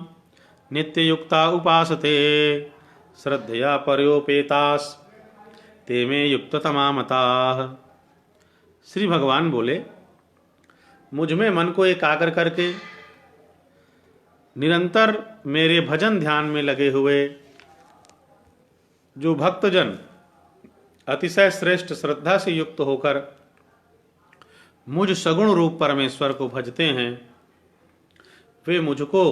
नित्ययुक्ता उपासते श्रद्धया पर्योपेतास ते मे युक्ततमा मताः। श्री भगवान बोले, मुझ में मन को एकाग्र करके निरंतर मेरे भजन ध्यान में लगे हुए जो भक्तजन अतिशय श्रेष्ठ श्रद्धा से युक्त होकर मुझ सगुण रूप परमेश्वर को भजते हैं, वे मुझको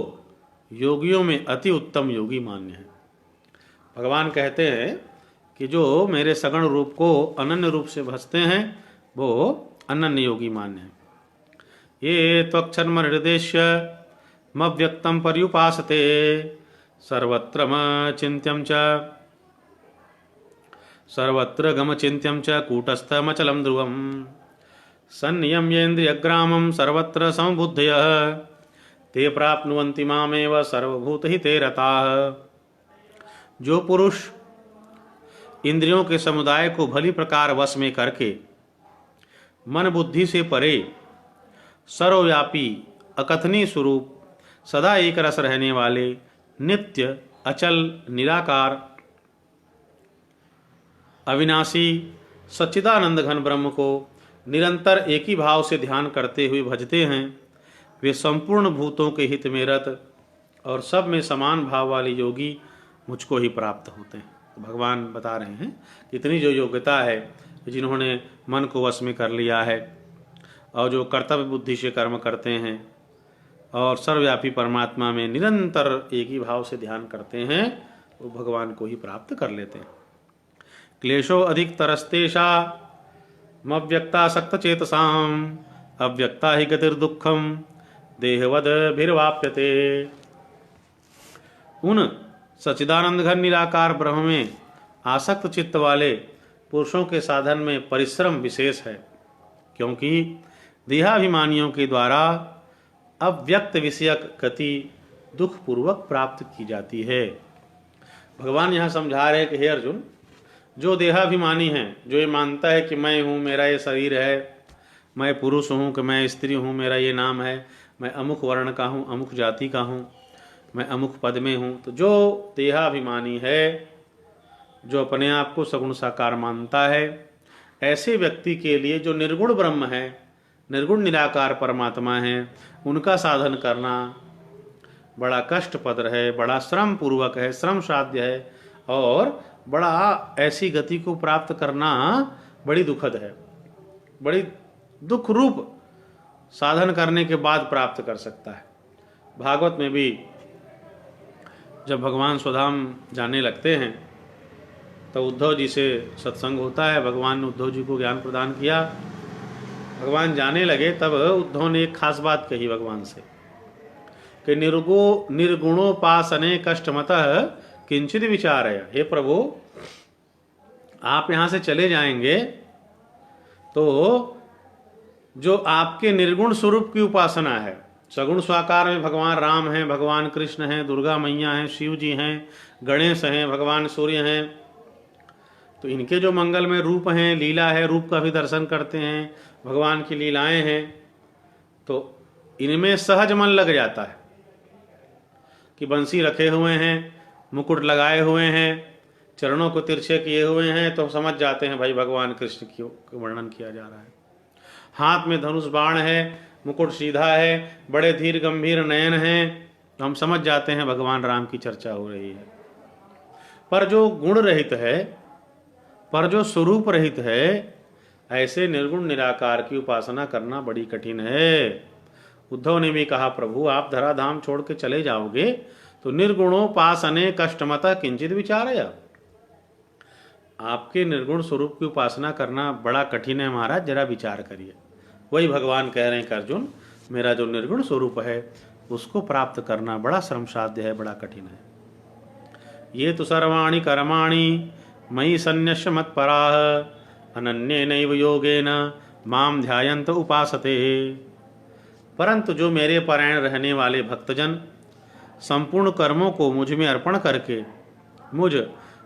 योगियों में अति उत्तम योगी मान्य हैं। भगवान कहते हैं कि जो मेरे सगुण रूप को अनन्य रूप से भजते हैं वो अनन्य योगी मान्य है। ये त्वक्षरम हृदयस्य मव्यक्तं पर्युपासते सर्वत्र चिन्त्यं च सर्वत्र गमचिन्त्यं च कूटस्थमचलं ध्रुवं सन्नियम्येन्द्रियग्रामं सर्वत्र समबुद्धयः ते प्राप्नुवन्ति मामेव सर्वभूतहिते रताः। जो पुरुष इंद्रियों के समुदाय को भली प्रकार वश में करके मन बुद्धि से परे सर्वव्यापी अकथनीय स्वरूप सदा एक रस रहने वाले नित्य अचल निराकार अविनाशी सच्चिदानंद घन ब्रह्म को निरंतर एक ही भाव से ध्यान करते हुए भजते हैं, वे संपूर्ण भूतों के हित में रत और सब में समान भाव वाले योगी मुझको ही प्राप्त होते हैं। तो भगवान बता रहे हैं कि इतनी जो योग्यता है, जिन्होंने मन को वश में कर लिया है और जो कर्तव्य बुद्धि से कर्म करते हैं और सर्वव्यापी परमात्मा में निरंतर एक ही भाव से ध्यान करते हैं, वो भगवान को ही प्राप्त कर लेते हैं। क्लेशो अधिक तरस्तेषा मव्यक्ता सक्त चेतसाम अव्यक्ता ही गतिर्दुःखम देहवद भिर्वाप्यते। उन सच्चिदानंद घन निराकार ब्रह्म में आसक्त चित्त वाले पुरुषों के साधन में परिश्रम विशेष है, क्योंकि देहाभिमानियों के द्वारा अव्यक्त विषयक गति दुख पूर्वक प्राप्त की जाती है। भगवान यहाँ समझा रहे हैं कि हे अर्जुन, जो देहाभिमानी है, जो ये मानता है कि मैं हूँ, मेरा ये शरीर है, मैं पुरुष हूँ, कि मैं स्त्री हूँ, मेरा ये नाम है, मैं अमुक वर्ण का हूँ, अमुक जाति का हूँ, मैं अमुक पद में हूँ, तो जो देहाभिमानी है, जो अपने आप को सगुण साकार मानता है, ऐसे व्यक्ति के लिए जो निर्गुण ब्रह्म है, निर्गुण निराकार परमात्मा है, उनका साधन करना बड़ा कष्टपद है, बड़ा श्रम पूर्वक है, श्रम साध्य है, और बड़ा ऐसी गति को प्राप्त करना बड़ी दुखद है। बड़ी दुख रूप साधन करने के बाद प्राप्त कर सकता है। भागवत में भी जब भगवान स्वधाम जाने लगते हैं तो उद्धव जी से सत्संग होता है। भगवान ने उद्धव जी को ज्ञान प्रदान किया। भगवान जाने लगे तब उद्धव ने एक खास बात कही भगवान से कि निर्गुणोपासने कष्टमतः किंचित विचारय। हे प्रभु, आप यहाँ से चले जाएंगे तो जो आपके निर्गुण स्वरूप की उपासना है, सगुण स्वाकार में भगवान राम हैं, भगवान कृष्ण हैं, दुर्गा मैया हैं, शिव जी हैं, गणेश हैं, भगवान सूर्य हैं, तो इनके जो मंगलमय रूप हैं, लीला है, रूप का भी दर्शन करते हैं, भगवान की लीलाएं हैं, तो इनमें सहज मन लग जाता है कि बंसी रखे हुए हैं, मुकुट लगाए हुए हैं, चरणों को तिरछे किए हुए हैं, तो समझ जाते हैं भाई भगवान कृष्ण की वर्णन किया जा रहा है। हाथ में धनुष बाण है, मुकुट सीधा है, बड़े धीर गंभीर नयन हैं, तो हम समझ जाते हैं भगवान राम की चर्चा हो रही है। पर जो गुण रहित है, पर जो स्वरूप रहित है, ऐसे निर्गुण निराकार की उपासना करना बड़ी कठिन है। उद्धव ने भी कहा, प्रभु आप धराधाम छोड़ के चले जाओगे तो निर्गुणोपासने कष्टमतः किंचित विचारय। आपके निर्गुण स्वरूप की उपासना करना बड़ा कठिन है महाराज, जरा विचार करिए। वही भगवान कह रहे हैं कि अर्जुन, मेरा जो निर्गुण स्वरूप है उसको प्राप्त करना बड़ा श्रम साध्य है, बड़ा कठिन है। ये तो सर्वाणि कर्माणि मयि सन्न्यस्य मत्पराः अनन्येनैव योगेन माम ध्यायन्त उपासते। परंतु जो मेरे परायण रहने वाले भक्तजन संपूर्ण कर्मों को मुझ में अर्पण करके मुझ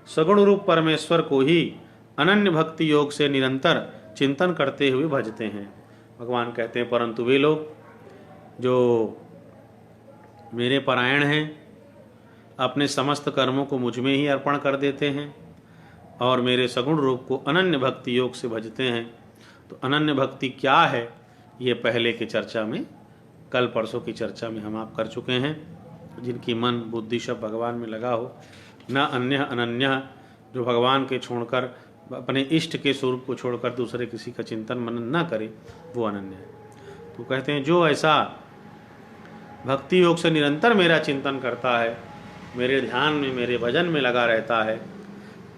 सगुण रूप परमेश्वर को ही अनन्य भक्ति योग से निरंतर चिंतन करते हुए भजते हैं। भगवान कहते हैं, परंतु वे लोग जो मेरे परायण हैं, अपने समस्त कर्मों को मुझ में ही अर्पण कर देते हैं और मेरे सगुण रूप को अनन्य भक्ति योग से भजते हैं। तो अनन्य भक्ति क्या है, ये पहले की चर्चा में, कल परसों की चर्चा में हम आप कर चुके हैं। जिनकी मन बुद्धि सब भगवान में लगा हो, न अन्य अनन्य, जो भगवान के छोड़कर अपने इष्ट के स्वरूप को छोड़कर दूसरे किसी का चिंतन मनन न करे, वो अनन्य है। तो कहते हैं जो ऐसा भक्ति योग से निरंतर मेरा चिंतन करता है, मेरे ध्यान में, मेरे भजन में लगा रहता है,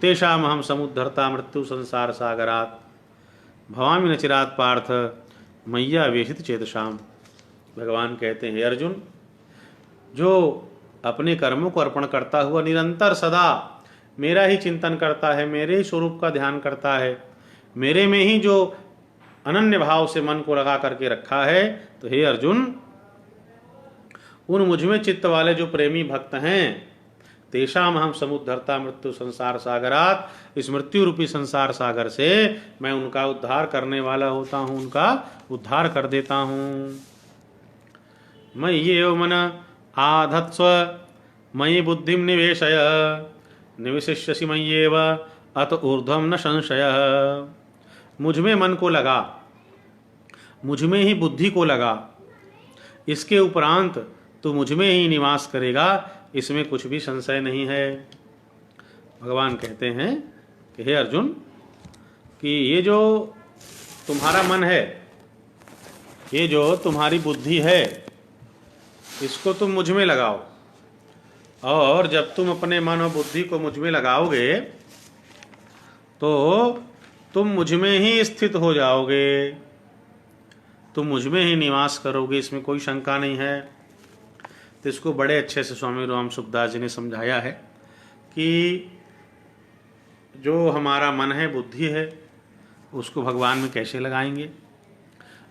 तेषाम हम समुद्धरता मृत्यु संसार सागरात भवामि न चिरात पार्थ मैया वेशित चेतशाम। भगवान कहते हैं, अर्जुन, जो अपने कर्मों को अर्पण करता हुआ निरंतर सदा मेरा ही चिंतन करता है, मेरे ही स्वरूप का ध्यान करता है, मेरे में ही जो अनन्य भाव से मन को लगा करके रखा है, तो हे अर्जुन, उन मुझ में चित्त वाले जो प्रेमी भक्त हैं, तेषाम हम समुद्धरता मृत्यु संसार सागरात, इस मृत्यु रूपी संसार सागर से मैं उनका उद्धार करने वाला होता हूँ, उनका उद्धार कर देता हूँ। मयि एव मन आधत्स्व मयि बुद्धिम निवेशय निवशिष्यसि मय्येव अत ऊर्ध्वं न संशयः। मुझ में मन को लगा, मुझ में ही बुद्धि को लगा, इसके उपरांत तो मुझ में ही निवास करेगा, इसमें कुछ भी संशय नहीं है। भगवान कहते हैं कि हे अर्जुन, कि ये जो तुम्हारा मन है, ये जो तुम्हारी बुद्धि है, इसको तुम मुझ में लगाओ, और जब तुम अपने मन और बुद्धि को मुझ में लगाओगे तो तुम मुझ में ही स्थित हो जाओगे, तुम मुझ में ही निवास करोगे, इसमें कोई शंका नहीं है। तो इसको बड़े अच्छे से स्वामी राम सुखदास जी ने समझाया है कि जो हमारा मन है, बुद्धि है, उसको भगवान में कैसे लगाएंगे,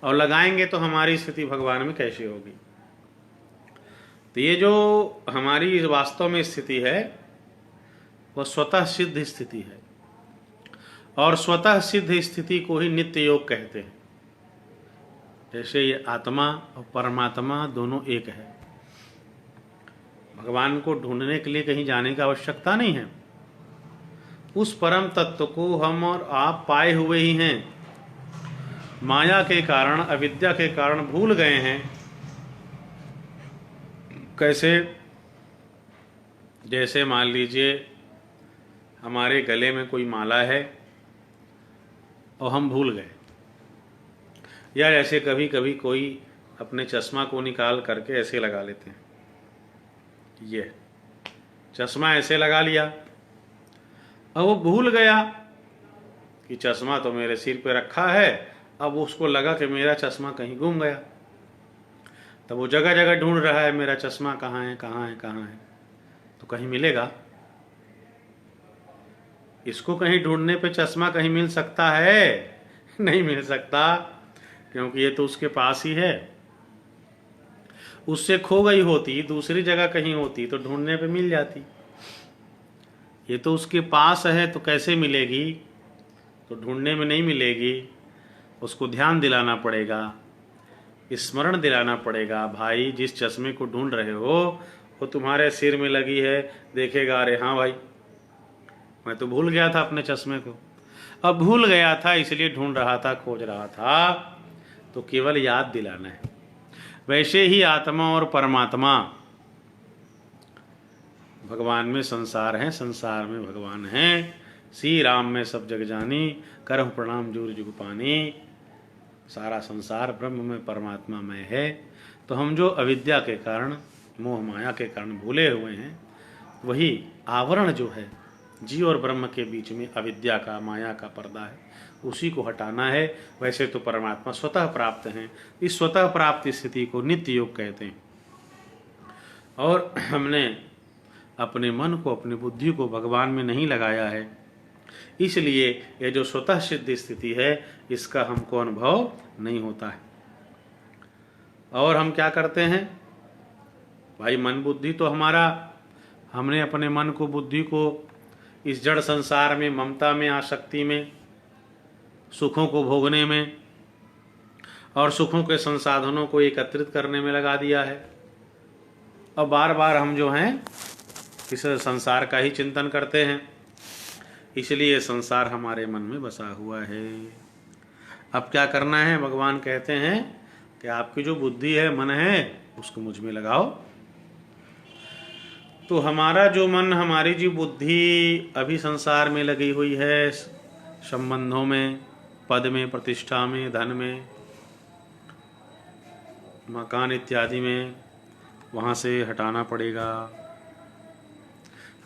और लगाएंगे तो हमारी स्थिति भगवान में कैसे होगी। तो ये जो हमारी वास्तव में स्थिति है, वह स्वतः सिद्ध स्थिति है, और स्वतः सिद्ध स्थिति को ही नित्य योग कहते हैं। जैसे ये आत्मा और परमात्मा दोनों एक है, भगवान को ढूंढने के लिए कहीं जाने की आवश्यकता नहीं है, उस परम तत्व को हम और आप पाए हुए ही हैं। माया के कारण, अविद्या के कारण भूल गए हैं। कैसे? जैसे मान लीजिए हमारे गले में कोई माला है और हम भूल गए, या ऐसे कभी कभी कोई अपने चश्मा को निकाल करके ऐसे लगा लेते हैं, ये चश्मा ऐसे लगा लिया, अब वो भूल गया कि चश्मा तो मेरे सिर पे रखा है, अब उसको लगा कि मेरा चश्मा कहीं गुम गया। तब वो जगह जगह ढूंढ रहा है मेरा चश्मा कहाँ है, कहाँ है, कहाँ है, तो कहीं मिलेगा? इसको कहीं ढूंढने पे चश्मा कहीं मिल सकता है? नहीं मिल सकता, क्योंकि ये तो उसके पास ही है। उससे खो गई होती, दूसरी जगह कहीं होती तो ढूंढने पे मिल जाती। ये तो उसके पास है तो कैसे मिलेगी? तो ढूंढने में नहीं मिलेगी, उसको ध्यान दिलाना पड़ेगा, स्मरण दिलाना पड़ेगा। भाई जिस चश्मे को ढूंढ रहे हो वो तुम्हारे सिर में लगी है, देखेगा, अरे हाँ भाई मैं तो भूल गया था अपने चश्मे को। अब भूल गया था इसलिए ढूंढ रहा था, खोज रहा था, तो केवल याद दिलाना है। वैसे ही आत्मा और परमात्मा, भगवान में संसार है, संसार में भगवान है। श्री राम में सब जग जानी, करहु प्रणाम जुग जुग पानी। सारा संसार ब्रह्म में परमात्मा में है। तो हम जो अविद्या के कारण, मोह माया के कारण भूले हुए हैं, वही आवरण जो है जीव और ब्रह्म के बीच में अविद्या का, माया का पर्दा है, उसी को हटाना है। वैसे तो परमात्मा स्वतः प्राप्त हैं। इस स्वतः प्राप्त स्थिति को नित्य योग कहते हैं। और हमने अपने मन को, अपनी बुद्धि को भगवान में नहीं लगाया है, इसलिए ये जो स्वतः सिद्ध स्थिति है इसका हमको अनुभव नहीं होता है। और हम क्या करते हैं भाई? मन बुद्धि तो हमारा, हमने अपने मन को, बुद्धि को इस जड़ संसार में, ममता में, आसक्ति में, सुखों को भोगने में और सुखों के संसाधनों को एकत्रित करने में लगा दिया है। अब बार बार हम जो हैं इस संसार का ही चिंतन करते हैं, इसलिए संसार हमारे मन में बसा हुआ है। अब क्या करना है? भगवान कहते हैं कि आपकी जो बुद्धि है, मन है, उसको मुझ में लगाओ। तो हमारा जो मन, हमारी जो बुद्धि अभी संसार में लगी हुई है, संबंधों में, पद में, प्रतिष्ठा में, धन में, मकान इत्यादि में, वहाँ से हटाना पड़ेगा।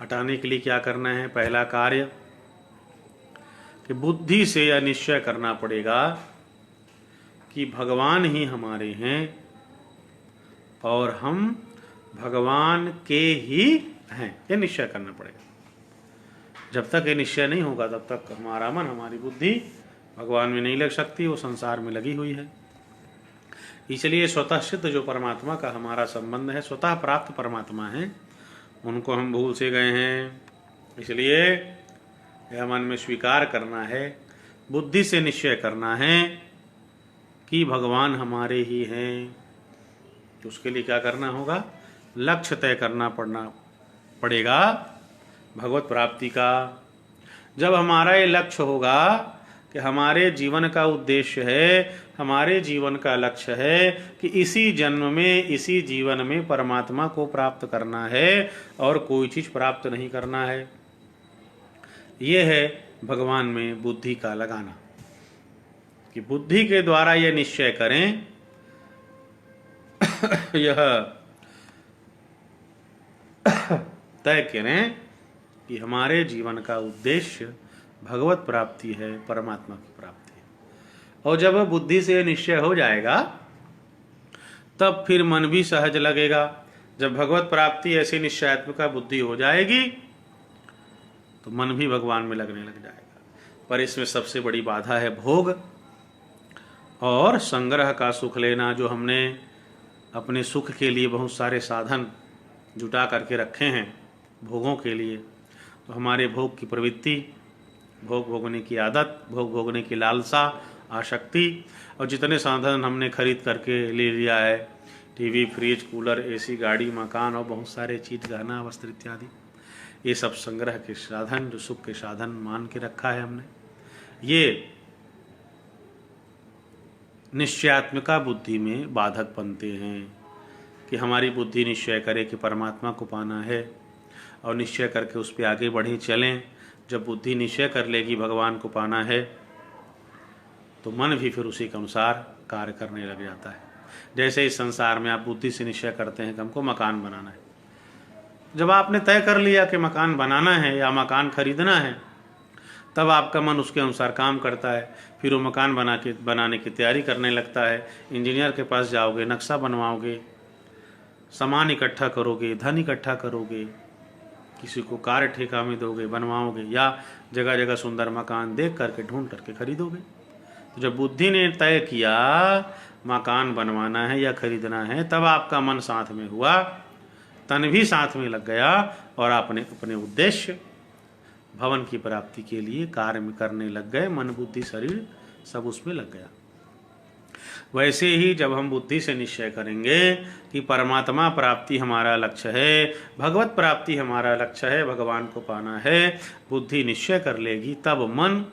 हटाने के लिए क्या करना है? पहला कार्य कि बुद्धि से यह निश्चय करना पड़ेगा कि भगवान ही हमारे हैं और हम भगवान के ही हैं। यह निश्चय करना पड़ेगा। जब तक ये निश्चय नहीं होगा तब तक हमारा मन, हमारी बुद्धि भगवान में नहीं लग सकती, वो संसार में लगी हुई है। इसलिए स्वतः सिद्ध जो परमात्मा का हमारा संबंध है, स्वतः प्राप्त परमात्मा है, उनको हम भूल से गए हैं। इसलिए यह मन में स्वीकार करना है, बुद्धि से निश्चय करना है कि भगवान हमारे ही हैं। तो उसके लिए क्या करना होगा? लक्ष्य तय करना पड़ेगा भगवत प्राप्ति का। जब हमारा ये लक्ष्य होगा कि हमारे जीवन का उद्देश्य है, हमारे जीवन का लक्ष्य है कि इसी जन्म में, इसी जीवन में परमात्मा को प्राप्त करना है और कोई चीज प्राप्त नहीं करना है, ये है भगवान में बुद्धि का लगाना। कि बुद्धि के द्वारा यह निश्चय करें, यह तय करें कि हमारे जीवन का उद्देश्य भगवत प्राप्ति है, परमात्मा की प्राप्ति है। और जब बुद्धि से निश्चय हो जाएगा तब फिर मन भी सहज लगेगा। जब भगवत प्राप्ति ऐसी निश्चयात्मिका बुद्धि हो जाएगी तो मन भी भगवान में लगने लग जाएगा। पर इसमें सबसे बड़ी बाधा है भोग और संग्रह का सुख लेना। जो हमने अपने सुख के लिए बहुत सारे साधन जुटा करके रखे हैं भोगों के लिए, तो हमारे भोग की प्रवृत्ति, भोग भोगने की आदत, भोग भोगने की लालसा, आसक्ति, और जितने साधन हमने खरीद करके ले लिया है, टीवी, फ्रिज, कूलर, एसी, गाड़ी, मकान और बहुत सारे चीज़, गहना, वस्त्र इत्यादि, ये सब संग्रह के साधन, जो सुख के साधन मान के रखा है हमने, ये निश्चयात्मिका बुद्धि में बाधक बनते हैं। कि हमारी बुद्धि निश्चय करे कि परमात्मा को पाना है और निश्चय करके उस पर आगे बढ़ें, चलें। जब बुद्धि निश्चय कर लेगी भगवान को पाना है तो मन भी फिर उसी के अनुसार कार्य करने लग जाता है। जैसे इस संसार में आप बुद्धि से निश्चय करते हैं कि हमको मकान बनाना है। जब आपने तय कर लिया कि मकान बनाना है या मकान खरीदना है, तब आपका मन उसके अनुसार काम करता है। फिर वो मकान बनाने की तैयारी करने लगता है। इंजीनियर के पास जाओगे, नक्शा बनवाओगे, सामान इकट्ठा करोगे, धन इकट्ठा करोगे, किसी को कार ठेका में दोगे, बनवाओगे, या जगह जगह सुंदर मकान देख करके ढूंढ करके खरीदोगे। तो जब बुद्धि ने तय किया मकान बनवाना है या खरीदना है, तब आपका मन साथ में हुआ, तन भी साथ में लग गया, और आपने अपने उद्देश्य भवन की प्राप्ति के लिए कार्य करने लग गए। मन बुद्धि शरीर सब उसमें लग गया। वैसे ही जब हम बुद्धि से निश्चय करेंगे कि परमात्मा प्राप्ति हमारा लक्ष्य है, भगवत प्राप्ति हमारा लक्ष्य है, भगवान को पाना है, बुद्धि निश्चय कर लेगी, तब मन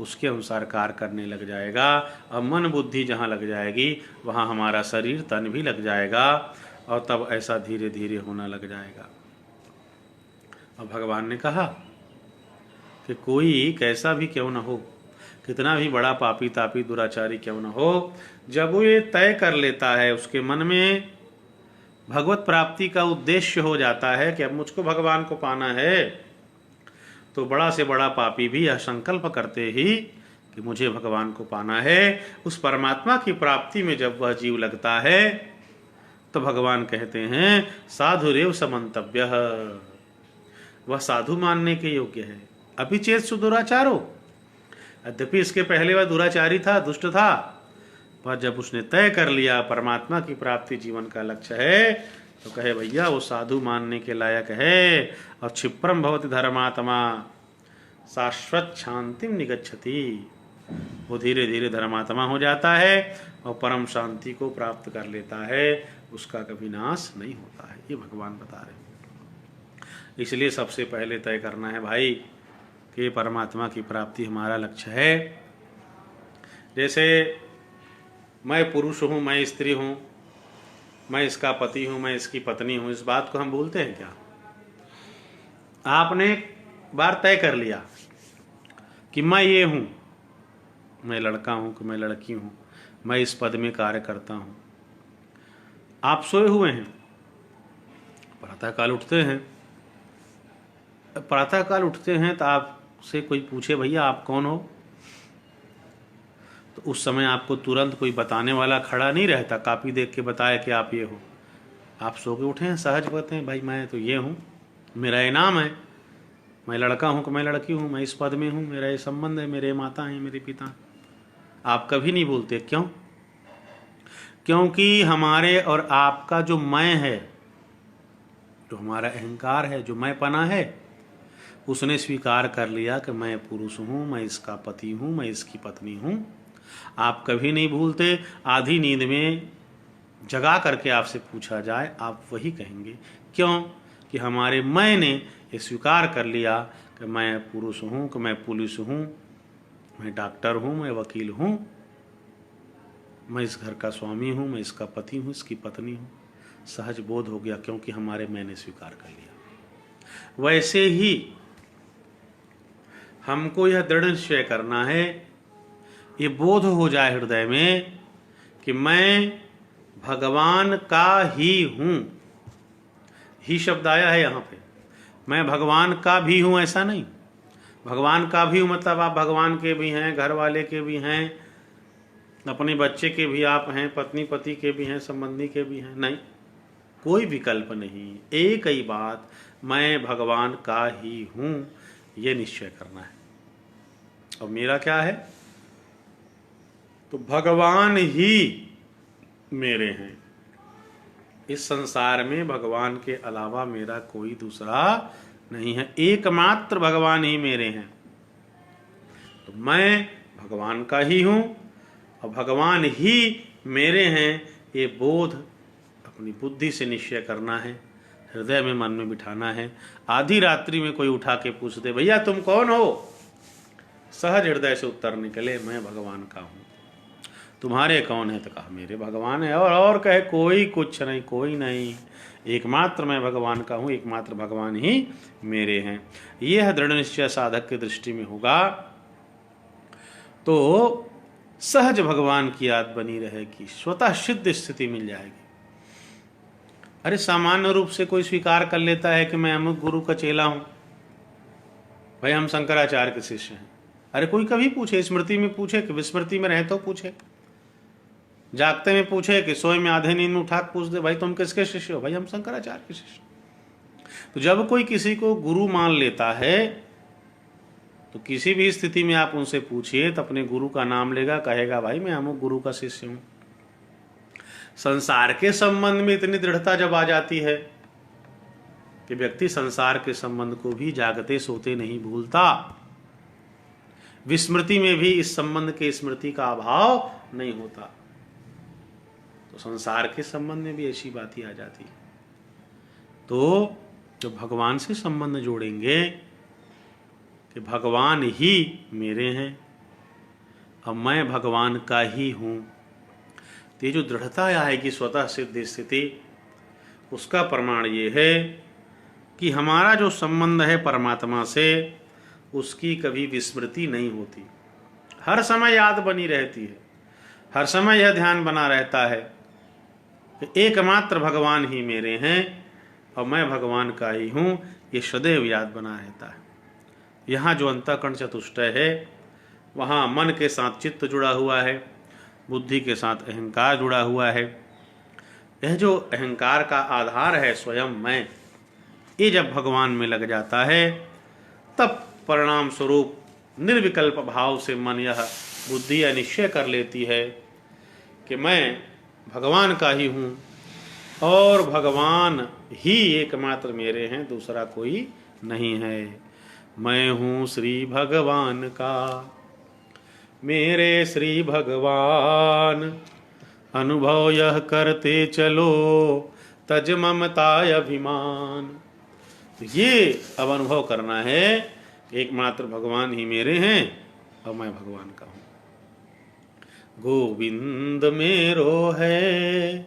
उसके अनुसार कार्य करने लग जाएगा। अब मन बुद्धि जहाँ लग जाएगी वहाँ हमारा शरीर तन भी लग जाएगा, और तब ऐसा धीरे धीरे होना लग जाएगा। अब भगवान ने कहा कि कोई कैसा भी क्यों न हो, कितना भी बड़ा पापी तापी दुराचारी क्यों न हो, जब वो ये तय कर लेता है, उसके मन में भगवत प्राप्ति का उद्देश्य हो जाता है कि अब मुझको भगवान को पाना है, तो बड़ा से बड़ा पापी भी यह संकल्प करते ही कि मुझे भगवान को पाना है, उस परमात्मा की प्राप्ति में जब वह जीव लगता है, तो भगवान कहते हैं साधुरेव समंतव्य, वह साधु मानने के योग्य है। अभी चेत सुदुराचारो, यद्यपि इसके पहले वह दुराचारी था, दुष्ट था, पर जब उसने तय कर लिया परमात्मा की प्राप्ति जीवन का लक्ष्य है, तो कहे भैया वो साधु मानने के लायक है। और क्षिप्रम भवति धर्मात्मा शाश्वत शांतिम निगच्छति, वो धीरे धीरे धर्मात्मा हो जाता है और परम शांति को प्राप्त कर लेता है, उसका कभी नाश नहीं होता है। ये भगवान बता रहे हैं। इसलिए सबसे पहले तय करना है भाई कि परमात्मा की प्राप्ति हमारा लक्ष्य है। जैसे मैं पुरुष हूँ, मैं स्त्री हूँ, मैं इसका पति हूँ, मैं इसकी पत्नी हूँ, इस बात को हम भूलते हैं क्या? आपने एक बार तय कर लिया कि मैं ये हूँ, मैं लड़का हूँ कि मैं लड़की हूँ, मैं इस पद में कार्य करता हूँ। आप सोए हुए हैं, प्रातःकाल उठते हैं, प्रातःकाल उठते हैं तो आपसे कोई पूछे भैया आप कौन हो, तो उस समय आपको तुरंत कोई बताने वाला खड़ा नहीं रहता, कापी देख के बताए कि आप ये हो। आप सो के उठे हैं, सहज बात है, भाई मैं तो ये हूँ, मेरा ये नाम है, मैं लड़का हूँ कि मैं लड़की हूँ, मैं इस पद में हूँ, मेरा ये संबंध है, मेरे माता हैं, मेरे पिता। आप कभी नहीं बोलते, क्यों? क्योंकि हमारे और आपका जो मैं है, जो हमारा अहंकार है, जो मैं पना है, उसने स्वीकार कर लिया कि मैं पुरुष हूँ, मैं इसका पति हूँ, मैं इसकी पत्नी हूँ। आप कभी नहीं भूलते। आधी नींद में जगा करके आपसे पूछा जाए, आप वही कहेंगे। क्यों? कि हमारे मैं ने ये स्वीकार कर लिया कि मैं पुरुष हूँ, कि मैं पुलिस हूँ, मैं डॉक्टर हूँ, मैं वकील हूँ, मैं इस घर का स्वामी हूँ, मैं इसका पति हूँ, इसकी पत्नी हूँ। सहज बोध हो गया, क्योंकि हमारे मैंने स्वीकार कर लिया। वैसे ही हमको यह दृढ़ निश्चय करना है, ये बोध हो जाए हृदय में कि मैं भगवान का ही हूँ। ही शब्द आया है यहाँ पे, मैं भगवान का भी हूँ ऐसा नहीं। भगवान का भी हूँ मतलब आप भगवान के भी हैं, घर वाले के भी हैं, अपने बच्चे के भी आप हैं, पत्नी पति के भी हैं, संबंधी के भी हैं, नहीं, कोई विकल्प नहीं। एक ही बात, मैं भगवान का ही हूँ, ये निश्चय करना है। और मेरा क्या है? तो भगवान ही मेरे हैं। इस संसार में भगवान के अलावा मेरा कोई दूसरा नहीं है, एकमात्र भगवान ही मेरे हैं। तो मैं भगवान का ही हूँ और भगवान ही मेरे हैं, ये बोध अपनी बुद्धि से निश्चय करना है, हृदय में मन में बिठाना है। आधी रात्रि में कोई उठा के पूछ दे भैया तुम कौन हो, सहज हृदय से उत्तर निकले मैं भगवान का हूँ। तुम्हारे कौन है? तो कहा मेरे भगवान है। और कहे कोई कुछ नहीं, कोई नहीं, एकमात्र मैं भगवान का हूँ, एकमात्र भगवान ही मेरे हैं। यह दृढ़ निश्चय साधक की दृष्टि में होगा तो सहज भगवान की याद बनी रहेगी, स्वतः सिद्ध स्थिति मिल जाएगी। अरे सामान्य रूप से कोई स्वीकार कर लेता है कि मैं अमुक गुरु का चेला हूं, भाई हम शंकराचार्य के शिष्य हैं। अरे कोई कभी पूछे, स्मृति में पूछे कि विस्मृति में रहे तो पूछे। जागते में पूछे कि सोए में आधे नींद में उठा के पूछ दे, भाई तुम किसके शिष्य हो? भाई हम शंकराचार्य के शिष्य। तो जब कोई किसी को गुरु मान लेता है तो किसी भी स्थिति में आप उनसे पूछिए तो अपने गुरु का नाम लेगा, कहेगा भाई मैं अमुक गुरु का शिष्य हूं। संसार के संबंध में इतनी दृढ़ता जब आ जाती है कि व्यक्ति संसार के संबंध को भी जागते सोते नहीं भूलता, विस्मृति में भी इस संबंध के स्मृति का अभाव नहीं होता, तो संसार के संबंध में भी ऐसी बात ही आ जाती है। तो जब भगवान से संबंध जोड़ेंगे कि भगवान ही मेरे हैं, अब मैं भगवान का ही हूं, तो ये जो दृढ़ता आएगी स्वतः सिद्ध स्थिति, उसका प्रमाण ये है कि हमारा जो संबंध है परमात्मा से उसकी कभी विस्मृति नहीं होती, हर समय याद बनी रहती है, हर समय यह ध्यान बना रहता है कि एकमात्र भगवान ही मेरे हैं और मैं भगवान का ही हूँ, ये सदैव याद बना रहता है। यहाँ जो अंतःकरण चतुष्टय है वहाँ मन के साथ चित्त जुड़ा हुआ है, बुद्धि के साथ अहंकार जुड़ा हुआ है। यह जो अहंकार का आधार है स्वयं मैं, ये जब भगवान में लग जाता है तब परिणाम स्वरूप निर्विकल्प भाव से मन यह बुद्धि यह निश्चय कर लेती है कि मैं भगवान का ही हूँ और भगवान ही एकमात्र मेरे हैं, दूसरा कोई नहीं है। मैं हूँ श्री भगवान का, मेरे श्री भगवान, अनुभव यह करते चलो तज ममता अभिमान। ये अब अनुभव करना है, एकमात्र भगवान ही मेरे हैं और मैं भगवान का हूँ। गोविंद मेरो है,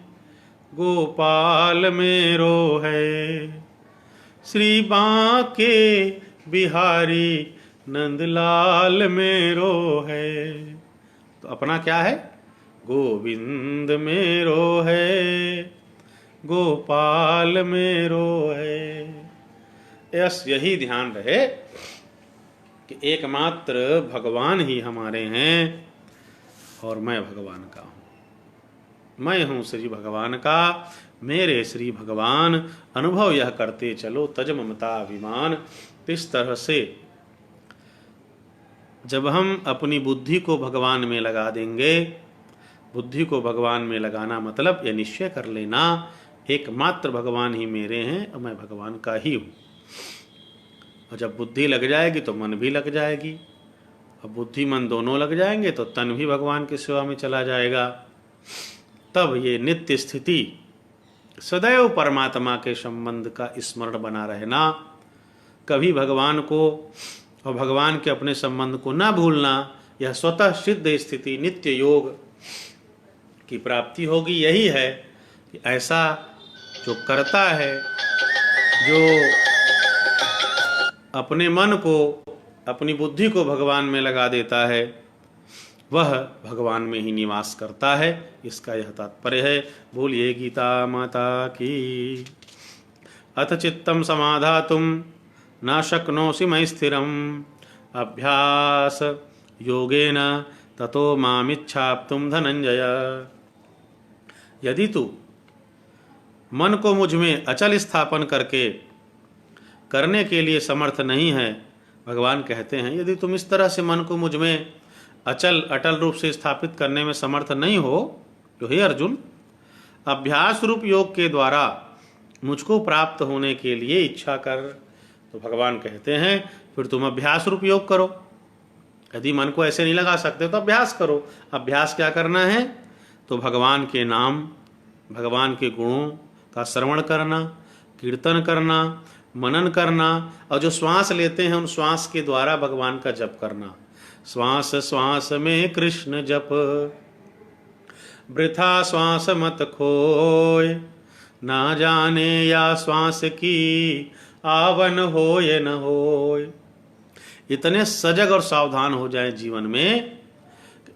गोपाल मेरो है, श्री बांके बिहारी नंदलाल मेरो है। तो अपना क्या है? गोविंद मेरो है, गोपाल मेरो है। यही ध्यान रहे कि एकमात्र भगवान ही हमारे हैं और मैं भगवान का हूँ। मैं हूँ श्री भगवान का, मेरे श्री भगवान, अनुभव यह करते चलो तज ममता अभिमान। इस तरह से जब हम अपनी बुद्धि को भगवान में लगा देंगे, बुद्धि को भगवान में लगाना मतलब यह निश्चय कर लेना एकमात्र भगवान ही मेरे हैं और मैं भगवान का ही हूँ। और जब बुद्धि लग जाएगी तो मन भी लग जाएगी, और बुद्धि मन दोनों लग जाएंगे तो तन भी भगवान की सेवा में चला जाएगा। तब ये नित्य स्थिति सदैव परमात्मा के संबंध का स्मरण बना रहना, कभी भगवान को और भगवान के अपने संबंध को ना भूलना, यह स्वतः सिद्ध स्थिति नित्य योग की प्राप्ति होगी। यही है कि ऐसा जो करता है, जो अपने मन को अपनी बुद्धि को भगवान में लगा देता है, वह भगवान में ही निवास करता है। इसका यह तात्पर्य है। बोलिए गीता माता की। अथ चित्तम समाधातुम न शक्नोसि मयि स्थिरम् अभ्यास योगेन ततो मामिच्छाप्तुम धनंजय। यदि तू मन को मुझ में अचल स्थापन करने के लिए समर्थ नहीं है, भगवान कहते हैं यदि तुम इस तरह से मन को मुझ में अटल रूप से स्थापित करने में समर्थ नहीं हो तो हे अर्जुन, अभ्यास रूप योग के द्वारा मुझको प्राप्त होने के लिए इच्छा कर। तो भगवान कहते हैं फिर तुम अभ्यास रूप योग करो। यदि मन को ऐसे नहीं लगा सकते तो अभ्यास करो। अभ्यास क्या करना है? तो भगवान के नाम, भगवान के गुणों का श्रवण करना, कीर्तन करना, मनन करना, और जो श्वास लेते हैं उन श्वास के द्वारा भगवान का जप करना। श्वास श्वास में कृष्ण जप, वृथा श्वास मत खोय, ना जाने या श्वास की आवन होय न होय। इतने सजग और सावधान हो जाए जीवन में,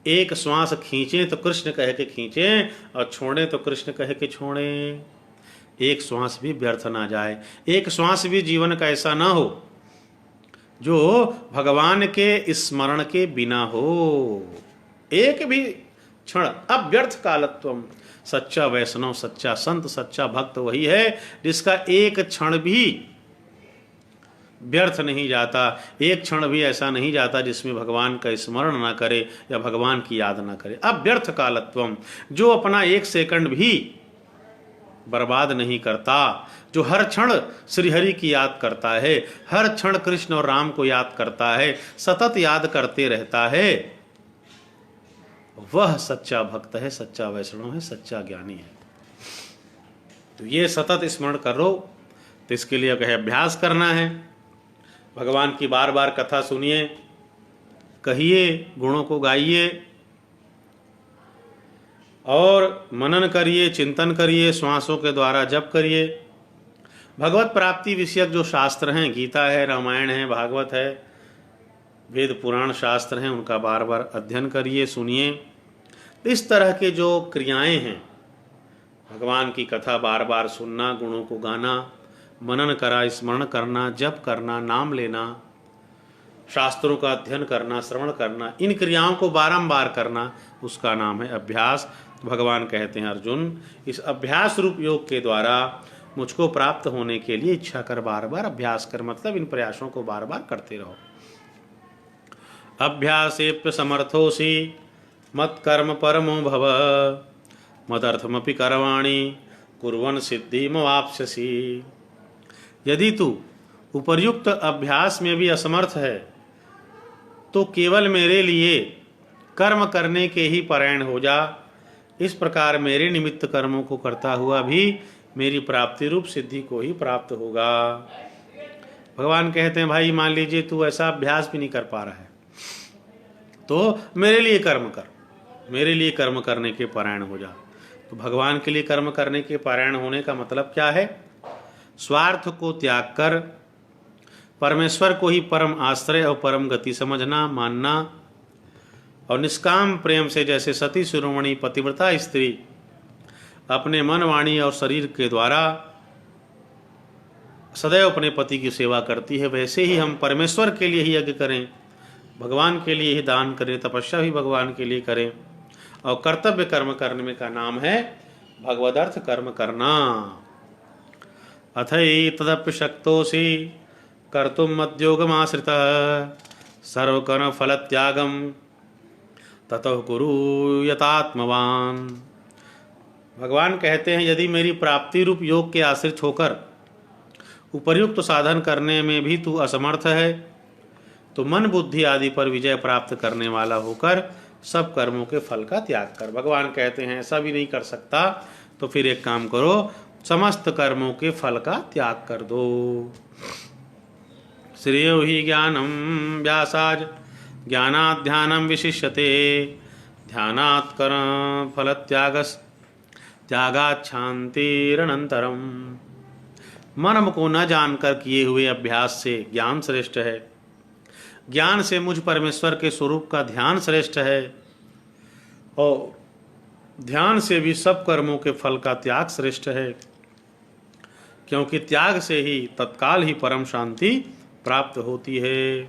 एक श्वास खींचे तो कृष्ण कह के खींचे और छोड़े तो कृष्ण कह के छोड़े। एक श्वास भी व्यर्थ ना जाए, एक श्वास भी जीवन का ऐसा ना हो जो भगवान के स्मरण के बिना हो। एक भी क्षण अव्यर्थ कालत्वम। सच्चा वैष्णव, सच्चा संत, सच्चा भक्त वही है जिसका एक क्षण भी व्यर्थ नहीं जाता, एक क्षण भी ऐसा नहीं जाता जिसमें भगवान का स्मरण ना करे या भगवान की याद ना करे। अव्यर्थ कालत्वम, जो अपना एक सेकंड भी बर्बाद नहीं करता, जो हर क्षण श्रीहरि की याद करता है, हर क्षण कृष्ण और राम को याद करता है, सतत याद करते रहता है, वह सच्चा भक्त है, सच्चा वैष्णव है, सच्चा ज्ञानी है। तो ये सतत स्मरण करो, तो इसके लिए कहे अभ्यास करना है। भगवान की बार बार कथा सुनिए, कहिए, गुणों को गाइए और मनन करिए, चिंतन करिए, श्वासों के द्वारा जप करिए। भगवत प्राप्ति विषयक जो शास्त्र हैं, गीता है, रामायण है, भागवत है, वेद पुराण शास्त्र हैं, उनका बार बार अध्ययन करिए, सुनिए। इस तरह के जो क्रियाएं हैं, भगवान की कथा बार बार सुनना, गुणों को गाना, मनन करा, स्मरण करना, जप करना, नाम लेना, शास्त्रों का अध्ययन करना, श्रवण करना, इन क्रियाओं को बारंबार करना, उसका नाम है अभ्यास। भगवान कहते हैं अर्जुन, इस अभ्यास रूप योग के द्वारा मुझको प्राप्त होने के लिए इच्छा कर, बार बार अभ्यास कर, मतलब इन प्रयासों को बार बार करते रहो। अभ्यासेप्य समर्थोसि मत कर्म परमो भव, मदर्थमपि करवाणि कुर्वन् सिद्धिमवाप्स्यसि। यदि तू उपर्युक्त अभ्यास में भी असमर्थ है तो केवल मेरे लिए कर्म करने के ही परायण हो जा। इस प्रकार मेरे निमित्त कर्मों को करता हुआ भी मेरी प्राप्ति रूप सिद्धि को ही प्राप्त होगा। भगवान कहते हैं भाई मान लीजिए तू ऐसा अभ्यास भी नहीं कर पा रहा है तो मेरे लिए कर्म कर, मेरे लिए कर्म करने के परायण हो जा। तो भगवान के लिए कर्म करने के परायण होने का मतलब क्या है? स्वार्थ को त्याग कर परमेश्वर को ही परम आश्रय और परम गति समझना, मानना, और निष्काम प्रेम से जैसे सती शिरोमणि पतिव्रता स्त्री अपने मन, वाणी और शरीर के द्वारा सदैव अपने पति की सेवा करती है, वैसे ही हम परमेश्वर के लिए ही यज्ञ करें, भगवान के लिए ही दान करें, तपस्या भी भगवान के लिए करें, और कर्तव्य कर्म करने का नाम है भगवदर्थ कर्म करना। अथैतदप्य शक्तोसि कर्तुम मद्योगमाश्रितः सर्वकर्म फलत्यागम ततः कुरु यतात्मवान। भगवान कहते हैं यदि मेरी प्राप्ति रूप योग के आश्रित होकर उपर्युक्त साधन करने में भी तू असमर्थ है तो मन, बुद्धि आदि पर विजय प्राप्त करने वाला होकर सब कर्मों के फल का त्याग कर। भगवान कहते हैं ऐसा भी नहीं कर सकता तो फिर एक काम करो, समस्त कर्मों के फल का त्याग कर दो। श्रेयो हि ज्ञानम व्यासाज ज्ञानात् ध्यानम विशिष्यते ध्यानात् कर्म फल त्यागात् शांतिरनंतरम। मर्म को न जानकर किए हुए अभ्यास से ज्ञान श्रेष्ठ है, ज्ञान से मुझ परमेश्वर के स्वरूप का ध्यान श्रेष्ठ है, और ध्यान से भी सब कर्मों के फल का त्याग श्रेष्ठ है, क्योंकि त्याग से ही तत्काल ही परम शांति प्राप्त होती है।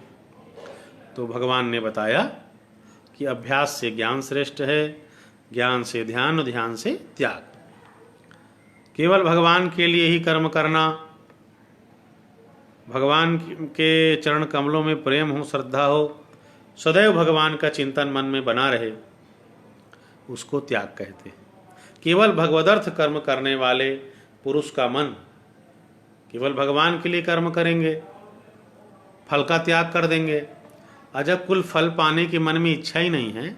तो भगवान ने बताया कि अभ्यास से ज्ञान श्रेष्ठ है, ज्ञान से ध्यान, ध्यान से त्याग। केवल भगवान के लिए ही कर्म करना, भगवान के चरण कमलों में प्रेम हो, श्रद्धा हो, सदैव भगवान का चिंतन मन में बना रहे, उसको त्याग कहते हैं। केवल भगवदर्थ कर्म करने वाले पुरुष का मन केवल भगवान के लिए कर्म करेंगे, फल का त्याग कर देंगे। और जब कुल फल पाने की मन में इच्छा ही नहीं है,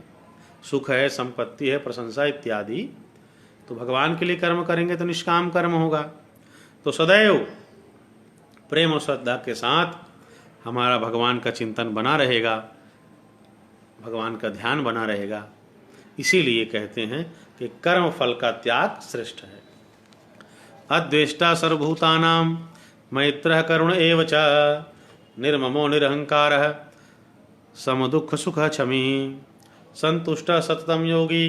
सुख है, संपत्ति है, प्रशंसा इत्यादि, तो भगवान के लिए कर्म करेंगे तो निष्काम कर्म होगा। तो सदैव प्रेम और श्रद्धा के साथ हमारा भगवान का चिंतन बना रहेगा, भगवान का ध्यान बना रहेगा। इसीलिए कहते हैं कि कर्म फल का त्याग श्रेष्ठ है। अद्वेष्टा सर्वभूतानां मैत्रः करुण एव च निर्ममो निरहंकारः समदुःख सुख क्षमी संतुष्टः सततं योगी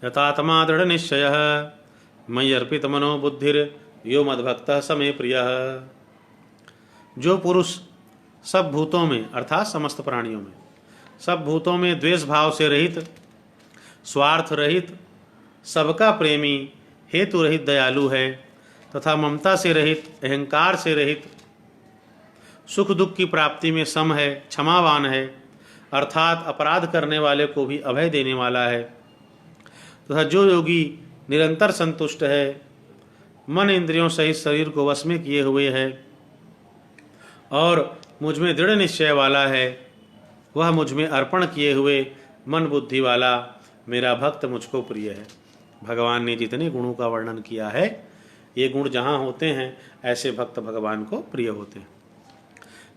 यतात्मा दृढ़ निश्चयः मयि अर्पित मनो बुद्धिर यो मद्भक्तः स मे प्रियः। जो पुरुष सब भूतों में अर्थात समस्त प्राणियों में, सब भूतों में द्वेष भाव से रहित स्वार्थ रहित, सबका प्रेमी, हेतु रहित दयालु है तथा ममता से रहित, अहंकार से रहित, सुख दुख की प्राप्ति में सम है, क्षमावान है, अर्थात अपराध करने वाले को भी अभय देने वाला है तथा जो योगी निरंतर संतुष्ट है, मन इंद्रियों सहित शरीर को वश में किए हुए है और मुझ में दृढ़ निश्चय वाला है, वह मुझ में अर्पण किए हुए मन बुद्धि वाला मेरा भक्त मुझको प्रिय है। भगवान ने जितने गुणों का वर्णन किया है, ये गुण जहाँ होते हैं ऐसे भक्त भगवान को प्रिय होते हैं।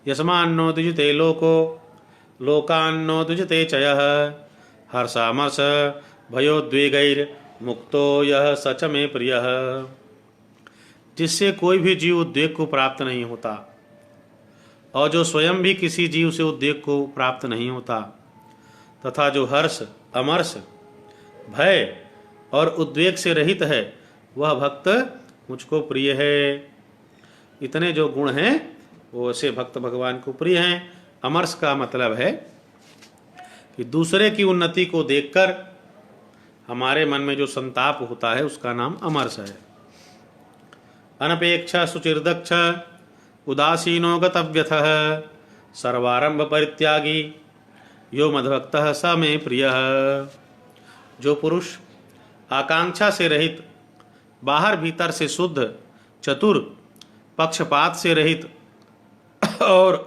यस्मान्नो द्विजते लोको लोकान्नो द्विजते चयः हर्षामर्ष भयोद्वेगैर मुक्तो यह सच में प्रियः। जिससे कोई भी जीव उद्वेग को प्राप्त नहीं होता और जो स्वयं भी किसी जीव से उद्वेग को प्राप्त नहीं होता तथा जो हर्ष, अमर्ष, भय और उद्वेग से रहित है, वह भक्त मुझको प्रिय है। इतने जो गुण हैं वो ऐसे भक्त भगवान को प्रिय हैं। अमर्ष का मतलब है कि दूसरे की उन्नति को देखकर हमारे मन में जो संताप होता है उसका नाम अमर्ष है। अनपेक्ष सुचिर्दक्ष उदासीनो गतव्यथः सर्वारंभ परित्यागी यो मद्भक्तः स मे प्रियः। जो पुरुष आकांक्षा से रहित, बाहर भीतर से शुद्ध, चतुर, पक्षपात से रहित और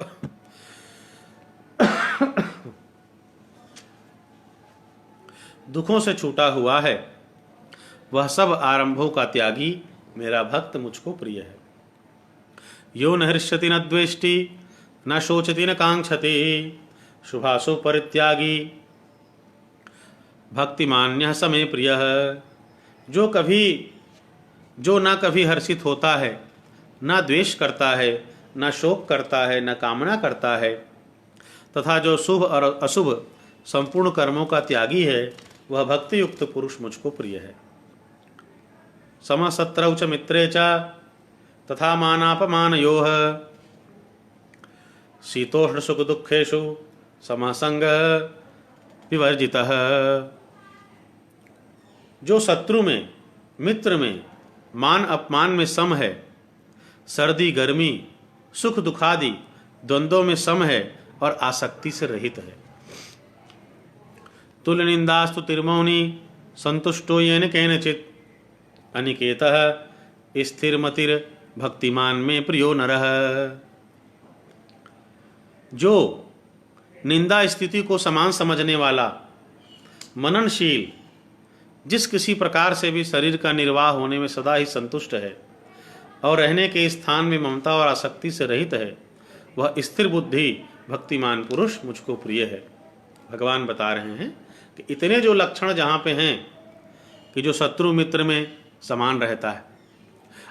दुखों से छूटा हुआ है, वह सब आरंभों का त्यागी मेरा भक्त मुझको प्रिय है। यो न हृष्यति न द्वेष्टि न शोचति न कांक्षति शुभाशुभ परित्यागी भक्तिमान्यः स मे प्रियः। जो न कभी हर्षित होता है, न द्वेष करता है, न शोक करता है, न कामना करता है तथा जो शुभ और अशुभ संपूर्ण कर्मों का त्यागी है, वह भक्ति युक्त पुरुष मुझको प्रिय है। समशत्रौ च मित्रे च तथा मानापमानयोः शीतोष्ण सुख दुखेषु समसंगः विवर्जितः। जो शत्रु में, मित्र में, मान अपमान में सम है, सर्दी गर्मी, सुख दुखादि द्वंद्वों में सम है और आसक्ति से रहित है। तुल्य निंदास्तु तिर्मौनि संतुष्टो येन केनचित् अनिकेतः स्थिरमतिर भक्तिमान में प्रियो नरः। जो निंदा स्थिति को समान समझने वाला, मननशील, जिस किसी प्रकार से भी शरीर का निर्वाह होने में सदा ही संतुष्ट है और रहने के स्थान में ममता और आसक्ति से रहित है, वह स्थिर बुद्धि भक्तिमान पुरुष मुझको प्रिय है। भगवान बता रहे हैं कि इतने जो लक्षण जहाँ पे हैं कि जो शत्रु मित्र में समान रहता है,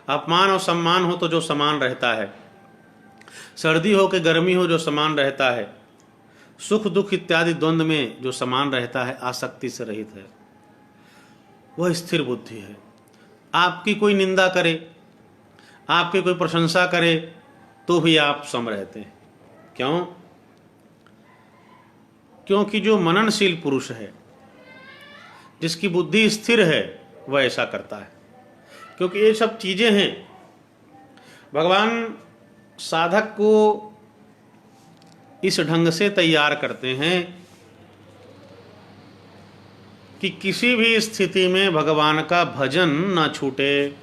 अपमान और सम्मान हो तो जो समान रहता है, सर्दी हो कि गर्मी हो जो समान रहता है, सुख दुख इत्यादि द्वंद्व में जो समान रहता है, आसक्ति से रहित है, वह स्थिर बुद्धि है। आपकी कोई निंदा करे, आपकी कोई प्रशंसा करे तो भी आप सम रहते हैं। क्यों? क्योंकि जो मननशील पुरुष है, जिसकी बुद्धि स्थिर है, वह ऐसा करता है। क्योंकि ये सब चीजें हैं, भगवान साधक को इस ढंग से तैयार करते हैं कि किसी भी स्थिति में भगवान का भजन ना छूटे।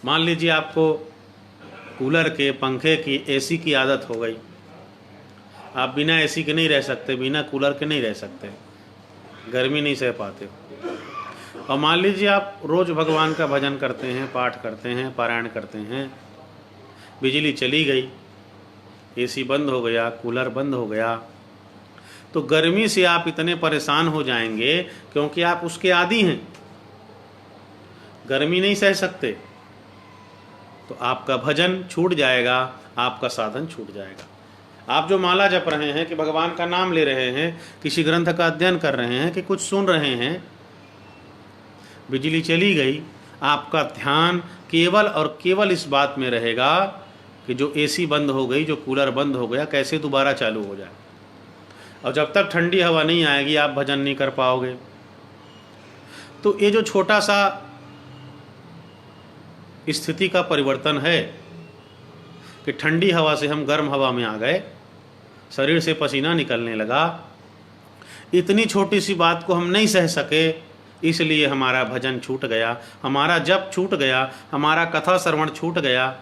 मान लीजिए आपको कूलर के, पंखे की, एसी की आदत हो गई, आप बिना एसी के नहीं रह सकते, बिना कूलर के नहीं रह सकते, गर्मी नहीं सह पाते। और मान लीजिए आप रोज भगवान का भजन करते हैं, पाठ करते हैं, पारायण करते हैं, बिजली चली गई, एसी बंद हो गया, कूलर बंद हो गया, तो गर्मी से आप इतने परेशान हो जाएंगे क्योंकि आप उसके आदी हैं, गर्मी नहीं सह सकते, तो आपका भजन छूट जाएगा, आपका साधन छूट जाएगा। आप जो माला जप रहे हैं, कि भगवान का नाम ले रहे हैं, किसी ग्रंथ का अध्ययन कर रहे हैं, कि कुछ सुन रहे हैं, बिजली चली गई, आपका ध्यान केवल और केवल इस बात में रहेगा कि जो एसी बंद हो गई, जो कूलर बंद हो गया, कैसे दोबारा चालू हो जाए। और जब तक ठंडी हवा नहीं आएगी आप भजन नहीं कर पाओगे। तो ये जो छोटा सा स्थिति का परिवर्तन है कि ठंडी हवा से हम गर्म हवा में आ गए, शरीर से पसीना निकलने लगा, इतनी छोटी सी बात को हम नहीं सह सके, इसलिए हमारा भजन छूट गया, हमारा जप छूट गया, हमारा कथा श्रवण छूट गया,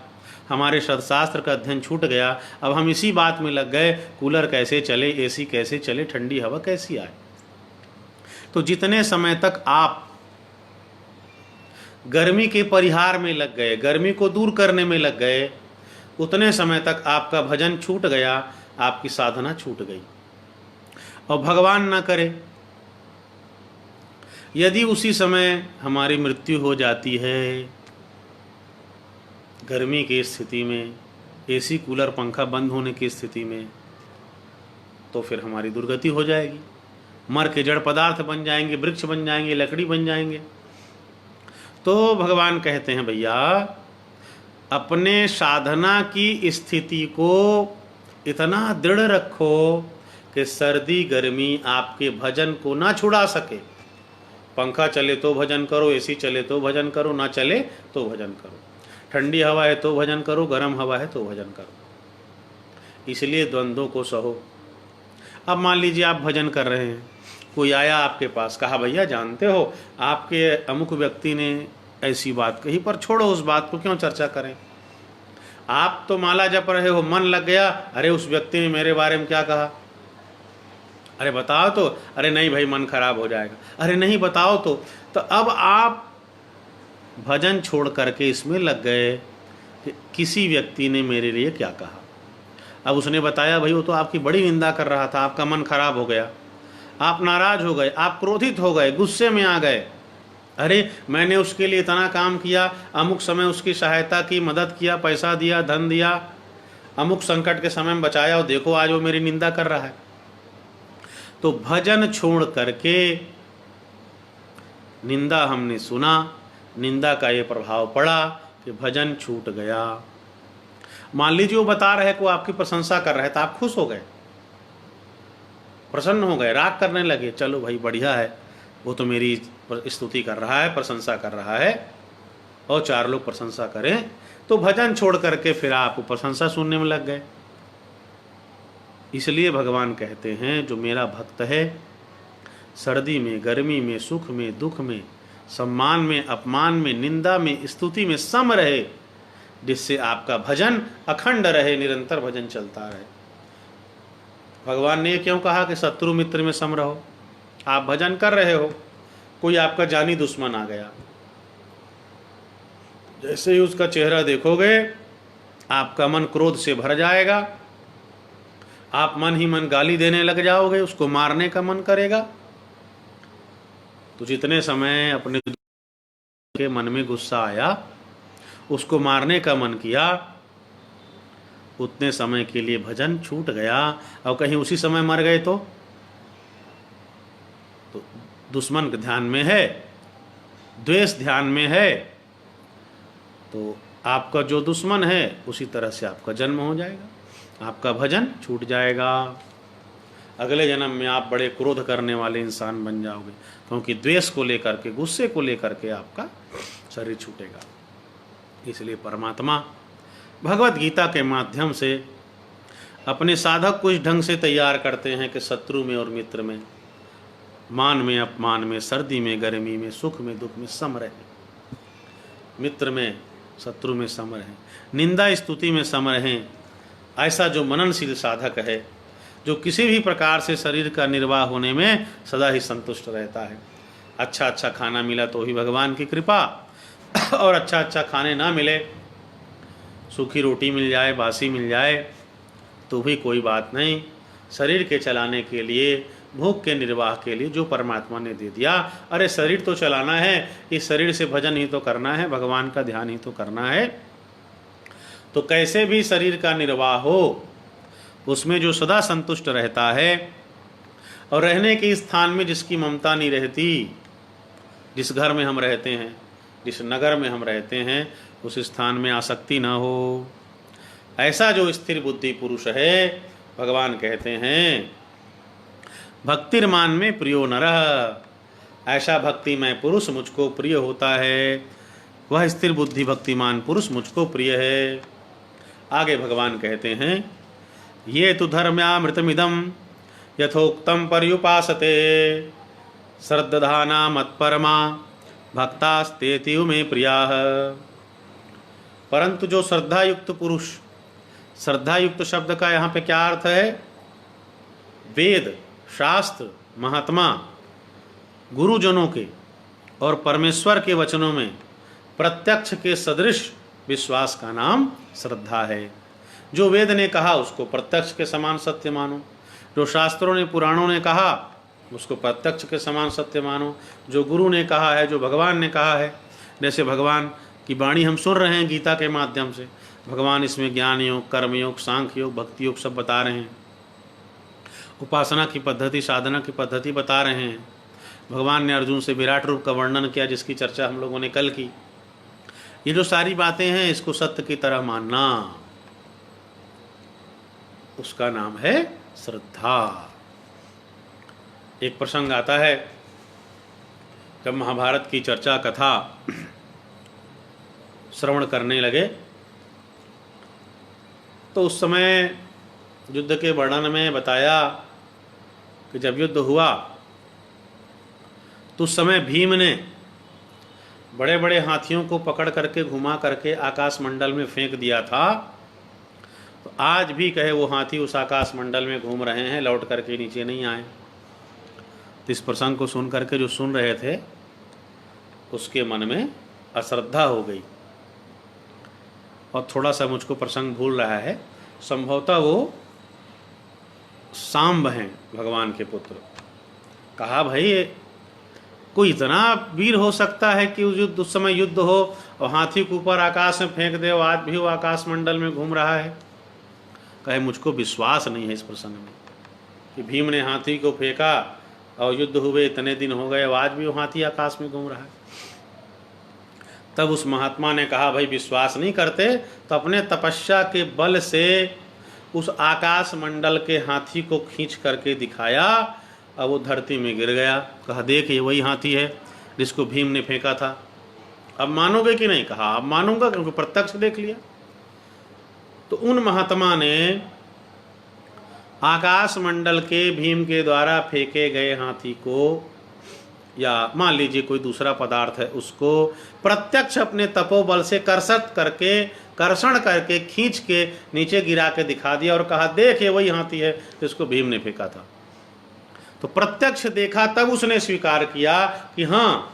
हमारे सदशास्त्र का अध्ययन छूट गया। अब हम इसी बात में लग गए, कूलर कैसे चले, एसी कैसे चले, ठंडी हवा कैसी आए। तो जितने समय तक आप गर्मी के परिहार में लग गए, गर्मी को दूर करने में लग गए, उतने समय तक आपका भजन छूट गया, आपकी साधना छूट गई। और भगवान न करे यदि उसी समय हमारी मृत्यु हो जाती है, गर्मी की स्थिति में, एसी कूलर पंखा बंद होने की स्थिति में, तो फिर हमारी दुर्गति हो जाएगी। मर के जड़ पदार्थ बन जाएंगे, वृक्ष बन जाएंगे, लकड़ी बन जाएंगे। तो भगवान कहते हैं भैया, अपने साधना की स्थिति को इतना दृढ़ रखो कि सर्दी गर्मी आपके भजन को ना छुड़ा सके। पंखा चले तो भजन करो, एसी चले तो भजन करो, ना चले तो भजन करो, ठंडी हवा है तो भजन करो, गर्म हवा है तो भजन करो। इसलिए द्वंद्वों को सहो। अब मान लीजिए आप भजन कर रहे हैं, कोई आया आपके पास, कहा भैया जानते हो आपके अमुक व्यक्ति ने ऐसी बात कही, पर छोड़ो उस बात को, क्यों चर्चा करें। आप तो माला जप रहे हो, मन लग गया, अरे उस व्यक्ति ने मेरे बारे में क्या कहा, अरे बताओ तो, अरे नहीं भाई मन खराब हो जाएगा, अरे नहीं बताओ तो अब आप भजन छोड़ करके इसमें लग गए कि किसी व्यक्ति ने मेरे लिए क्या कहा। अब उसने बताया, भाई वो तो आपकी बड़ी निंदा कर रहा था, आपका मन खराब हो गया, आप नाराज हो गए, आप क्रोधित हो गए, गुस्से में आ गए, अरे मैंने उसके लिए इतना काम किया, अमुक समय उसकी सहायता की, मदद किया, पैसा दिया, धन दिया, अमुक संकट के समय में बचाया, और देखो आज वो मेरी निंदा कर रहा है। तो भजन छोड़ करके निंदा हमने सुना, निंदा का ये प्रभाव पड़ा कि भजन छूट गया। मान लीजिए वो बता रहे को आपकी प्रशंसा कर रहे थे, आप खुश हो गए, प्रसन्न हो गए, राग करने लगे, चलो भाई बढ़िया है, वो तो मेरी स्तुति कर रहा है, प्रशंसा कर रहा है, और चार लोग प्रशंसा करें, तो भजन छोड़ करके फिर आप प्रशंसा सुनने में लग गए। इसलिए भगवान कहते हैं, जो मेरा भक्त है, सर्दी में, गर्मी में, सुख में, दुख में, सम्मान में, अपमान में, निंदा में, स्तुति में सम रहे, जिससे आपका भजन अखंड रहे, निरंतर भजन चलता रहे। भगवान ने क्यों कहा कि शत्रु मित्र में सम रहो। आप भजन कर रहे हो, कोई आपका जानी दुश्मन आ गया, जैसे ही उसका चेहरा देखोगे आपका मन क्रोध से भर जाएगा, आप मन ही मन गाली देने लग जाओगे, उसको मारने का मन करेगा। तो जितने समय अपने के मन में गुस्सा आया, उसको मारने का मन किया, उतने समय के लिए भजन छूट गया। और कहीं उसी समय मर गए तो दुश्मन ध्यान में है, द्वेष ध्यान में है, तो आपका जो दुश्मन है उसी तरह से आपका जन्म हो जाएगा, आपका भजन छूट जाएगा। अगले जन्म में आप बड़े क्रोध करने वाले इंसान बन जाओगे, क्योंकि द्वेष को लेकर के, गुस्से को लेकर के आपका शरीर छूटेगा। इसलिए परमात्मा भगवत गीता के माध्यम से अपने साधक को इस ढंग से तैयार करते हैं कि शत्रु में और मित्र में, मान में, अपमान में, सर्दी में, गर्मी में, सुख में, दुख में सम रहे, मित्र में, शत्रु में सम रहें, निंदा स्तुति में सम रहें। ऐसा जो मननशील साधक है, जो किसी भी प्रकार से शरीर का निर्वाह होने में सदा ही संतुष्ट रहता है। अच्छा अच्छा खाना मिला तो ही भगवान की कृपा, और अच्छा अच्छा खाने ना मिले, सूखी रोटी मिल जाए, बासी मिल जाए तो भी कोई बात नहीं। शरीर के चलाने के लिए, भूख के निर्वाह के लिए जो परमात्मा ने दे दिया, अरे शरीर तो चलाना है, इस शरीर से भजन ही तो करना है, भगवान का ध्यान ही तो करना है, तो कैसे भी शरीर का निर्वाह हो, उसमें जो सदा संतुष्ट रहता है, और रहने के स्थान में जिसकी ममता नहीं रहती, जिस घर में हम रहते हैं, जिस नगर में हम रहते हैं, उस स्थान में आसक्ति ना हो, ऐसा जो स्थिर बुद्धि पुरुष है, भगवान कहते हैं भक्तिर्मान में प्रियो नरः, ऐसा भक्तिमय पुरुष मुझको प्रिय होता है, वह स्थिर बुद्धि भक्तिमान पुरुष मुझको प्रिय है। आगे भगवान कहते हैं, ये तो धर्म्यामृतमिदं यथोक्तम पर्युपासते श्रद्धाना मत्परमा भक्तास्तेतिव में प्रियाः। परंतु जो श्रद्धायुक्त पुरुष, श्रद्धायुक्त शब्द का यहाँ पे क्या अर्थ है? वेद, शास्त्र, महात्मा, गुरुजनों के और परमेश्वर के वचनों में प्रत्यक्ष के सदृश विश्वास का नाम श्रद्धा है। जो वेद ने कहा उसको प्रत्यक्ष के समान सत्य मानो, जो शास्त्रों ने पुराणों ने कहा उसको प्रत्यक्ष के समान सत्य मानो, जो गुरु ने कहा है, जो भगवान ने कहा है। जैसे भगवान की वाणी हम सुन रहे हैं गीता के माध्यम से, भगवान इसमें ज्ञान योग, कर्मयोग, सांख्य योग, भक्ति योग सब बता रहे हैं, उपासना की पद्धति, साधना की पद्धति बता रहे हैं। भगवान ने अर्जुन से विराट रूप का वर्णन किया जिसकी चर्चा हम लोगों ने कल की। ये जो सारी बातें हैं इसको सत्य की तरह मानना, उसका नाम है श्रद्धा। एक प्रसंग आता है, जब महाभारत की चर्चा कथा श्रवण करने लगे तो उस समय युद्ध के वर्णन में बताया कि जब युद्ध हुआ तो उस समय भीम ने बड़े बड़े हाथियों को पकड़ करके घुमा करके आकाश मंडल में फेंक दिया था। तो आज भी कहे वो हाथी उस आकाश मंडल में घूम रहे हैं, लौट करके नीचे नहीं आए। तो इस प्रसंग को सुन करके जो सुन रहे थे उसके मन में अश्रद्धा हो गई और थोड़ा सा मुझको प्रसंग भूल रहा है, संभवतः वो सांब हैं भगवान के पुत्र। कहा भाई कोई इतना वीर हो सकता है कि उस समय युद्ध हो और हाथी के ऊपर आकाश में फेंक दे, और आज भी वो आकाश मंडल में घूम रहा है। कहे मुझको विश्वास नहीं है इस प्रसंग में कि भीम ने हाथी को फेंका और युद्ध हुए इतने दिन हो गए, आज भी वो हाथी आकाश में घूम रहा है। तब उस महात्मा ने कहा भाई विश्वास नहीं करते तो अपने तपस्या के बल से उस आकाश मंडल के हाथी को खींच करके दिखाया और वो धरती में गिर गया। कहा देख ये वही हाथी है जिसको भीम ने फेंका था, अब मानोगे कि नहीं? कहा अब मानूंगा क्योंकि प्रत्यक्ष देख लिया। तो उन महात्मा ने आकाश मंडल के भीम के द्वारा फेंके गए हाथी को, या मान लीजिए कोई दूसरा पदार्थ है, उसको प्रत्यक्ष अपने तपोबल से कर्षण करके खींच के नीचे गिरा के दिखा दिया और कहा देख ये वही हाथी है जिसको भीम ने फेंका था। तो प्रत्यक्ष देखा तब उसने स्वीकार किया कि हाँ,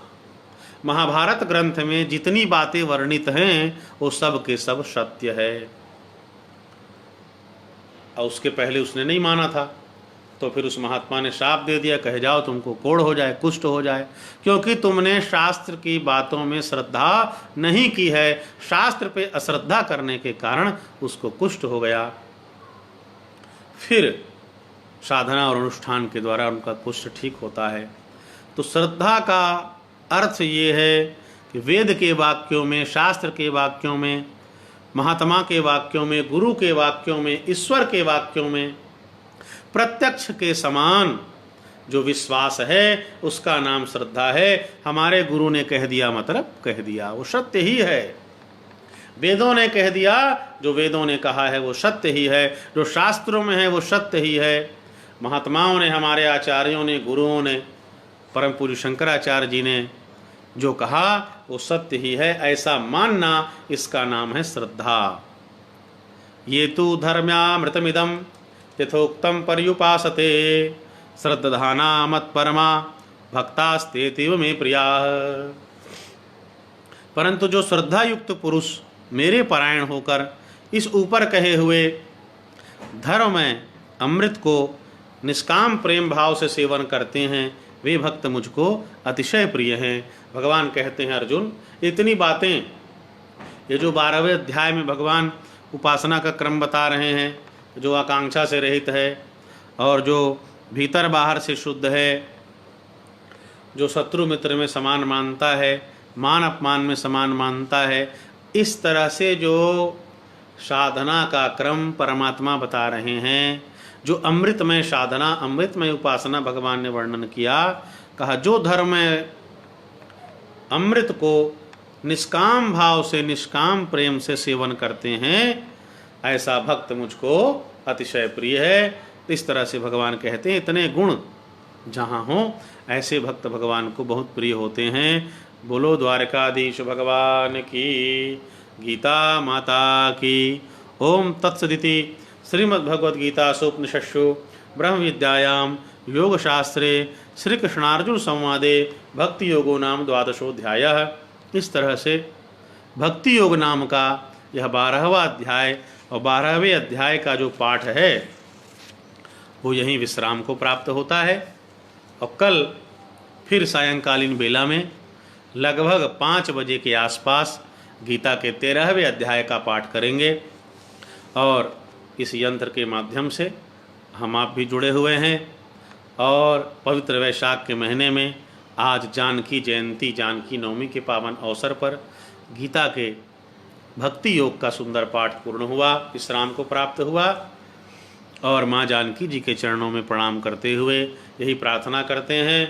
महाभारत ग्रंथ में जितनी बातें वर्णित हैं वो सब के सब सत्य है। और उसके पहले उसने नहीं माना था, तो फिर उस महात्मा ने श्राप दे दिया, कहे जाओ तुमको कोढ़ हो जाए, कुष्ठ हो जाए, क्योंकि तुमने शास्त्र की बातों में श्रद्धा नहीं की है। शास्त्र पे अश्रद्धा करने के कारण उसको कुष्ठ हो गया। फिर साधना और अनुष्ठान के द्वारा उनका कुष्ठ ठीक होता है। तो श्रद्धा का अर्थ ये है कि वेद के वाक्यों में, शास्त्र के वाक्यों में, महात्मा के वाक्यों में, गुरु के वाक्यों में, ईश्वर के वाक्यों में प्रत्यक्ष के समान जो विश्वास है उसका नाम श्रद्धा है। हमारे गुरु ने कह दिया मतलब कह दिया, वो सत्य ही है। वेदों ने कह दिया, जो वेदों ने कहा है वो सत्य ही है। जो शास्त्रों में है वो सत्य ही है। महात्माओं ने, हमारे आचार्यों ने, गुरुओं ने, परम पूज्य शंकराचार्य जी ने जो कहा वो सत्य ही है, ऐसा मानना, इसका नाम है श्रद्धा। ये तो धर्म्यामृतमिदं यथोक्तम पर्युपासते श्रद्धाना मत्परमा भक्तास्तेतिव में प्रियाः। परंतु जो श्रद्धा युक्त पुरुष मेरे परायण होकर इस ऊपर कहे हुए धर्म में अमृत को निष्काम प्रेम भाव से सेवन करते हैं, वे भक्त मुझको अतिशय प्रिय हैं। भगवान कहते हैं अर्जुन, इतनी बातें, ये जो 12वें अध्याय में भगवान उपासना का क्रम बता रहे हैं, जो आकांक्षा से रहित है और जो भीतर बाहर से शुद्ध है, जो शत्रु मित्र में समान मानता है, मान अपमान में समान मानता है, इस तरह से जो साधना का क्रम परमात्मा बता रहे हैं, जो अमृतमय साधना, अमृतमय उपासना भगवान ने वर्णन किया। कहा जो धर्म अमृत को निष्काम भाव से, निष्काम प्रेम से सेवन करते हैं, ऐसा भक्त मुझको अतिशय प्रिय है। इस तरह से भगवान कहते हैं इतने गुण जहाँ हों ऐसे भक्त भगवान को बहुत प्रिय होते हैं। बोलो द्वारकाधीश भगवान की, गीता माता की। ओम तत्सदिति श्रीमद्भगवद्गीतासु उपनिषत्सु ब्रह्म विद्यायां योगशास्त्रे श्री कृष्णार्जुन संवादे भक्ति योगो नाम द्वादशोऽध्यायः। इस तरह से भक्ति योग नाम का यह 12वां अध्याय और 12वें अध्याय का जो पाठ है वो यहीं विश्राम को प्राप्त होता है। और कल फिर सायंकालीन बेला में लगभग 5 बजे के आसपास गीता के 13वें अध्याय का पाठ करेंगे। और इस यंत्र के माध्यम से हम आप भी जुड़े हुए हैं। और पवित्र वैशाख के महीने में आज जानकी जयंती, जानकी नवमी के पावन अवसर पर गीता के भक्ति योग का सुंदर पाठ पूर्ण हुआ, विश्राम को प्राप्त हुआ। और माँ जानकी जी के चरणों में प्रणाम करते हुए यही प्रार्थना करते हैं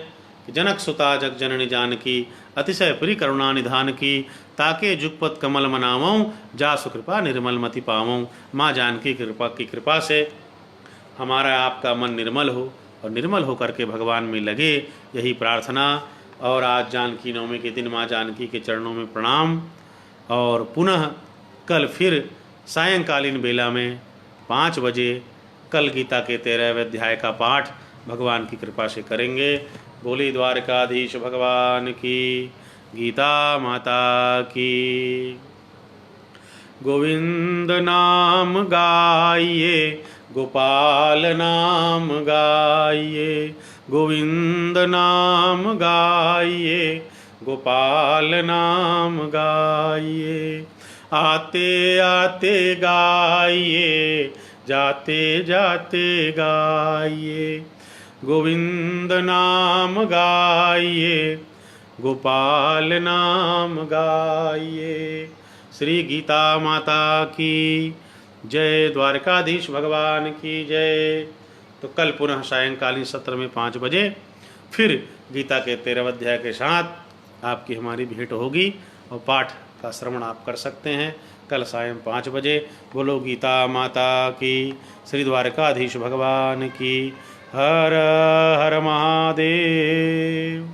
कि जनक सुता जग जननी जानकी, अतिशय प्रिय करुणा निधान की, ताके जुगपत कमल मनावऊँ, जा सुकृपा निर्मल मति पावऊँ। माँ जानकी की कृपा से हमारा आपका मन निर्मल हो और निर्मल होकर के भगवान में लगे, यही प्रार्थना। और आज जानकी नवमी के दिन माँ जानकी के चरणों में प्रणाम। और पुनः कल फिर सायंकालीन बेला में 5 बजे कल गीता के 13वें अध्याय का पाठ भगवान की कृपा से करेंगे। बोली द्वारकाधीश भगवान की, गीता माता की। गोविंद नाम गाइए, गोपाल नाम गाइए, गोविंद नाम गाइए, गोपाल नाम गाइए। आते आते गाइए, जाते जाते गाइए, गोविंद नाम गाइए, गोपाल नाम गाइए। श्री गीता माता की जय, द्वारकाधीश भगवान की जय। तो कल पुनः सायंकालीन सत्र में 5 बजे फिर गीता के 13वें अध्याय के साथ आपकी हमारी भेंट होगी और पाठ का श्रवण आप कर सकते हैं कल सायं 5 बजे। बोलो गीता माता की, श्री द्वारकाधीश भगवान की। हर हर महादेव।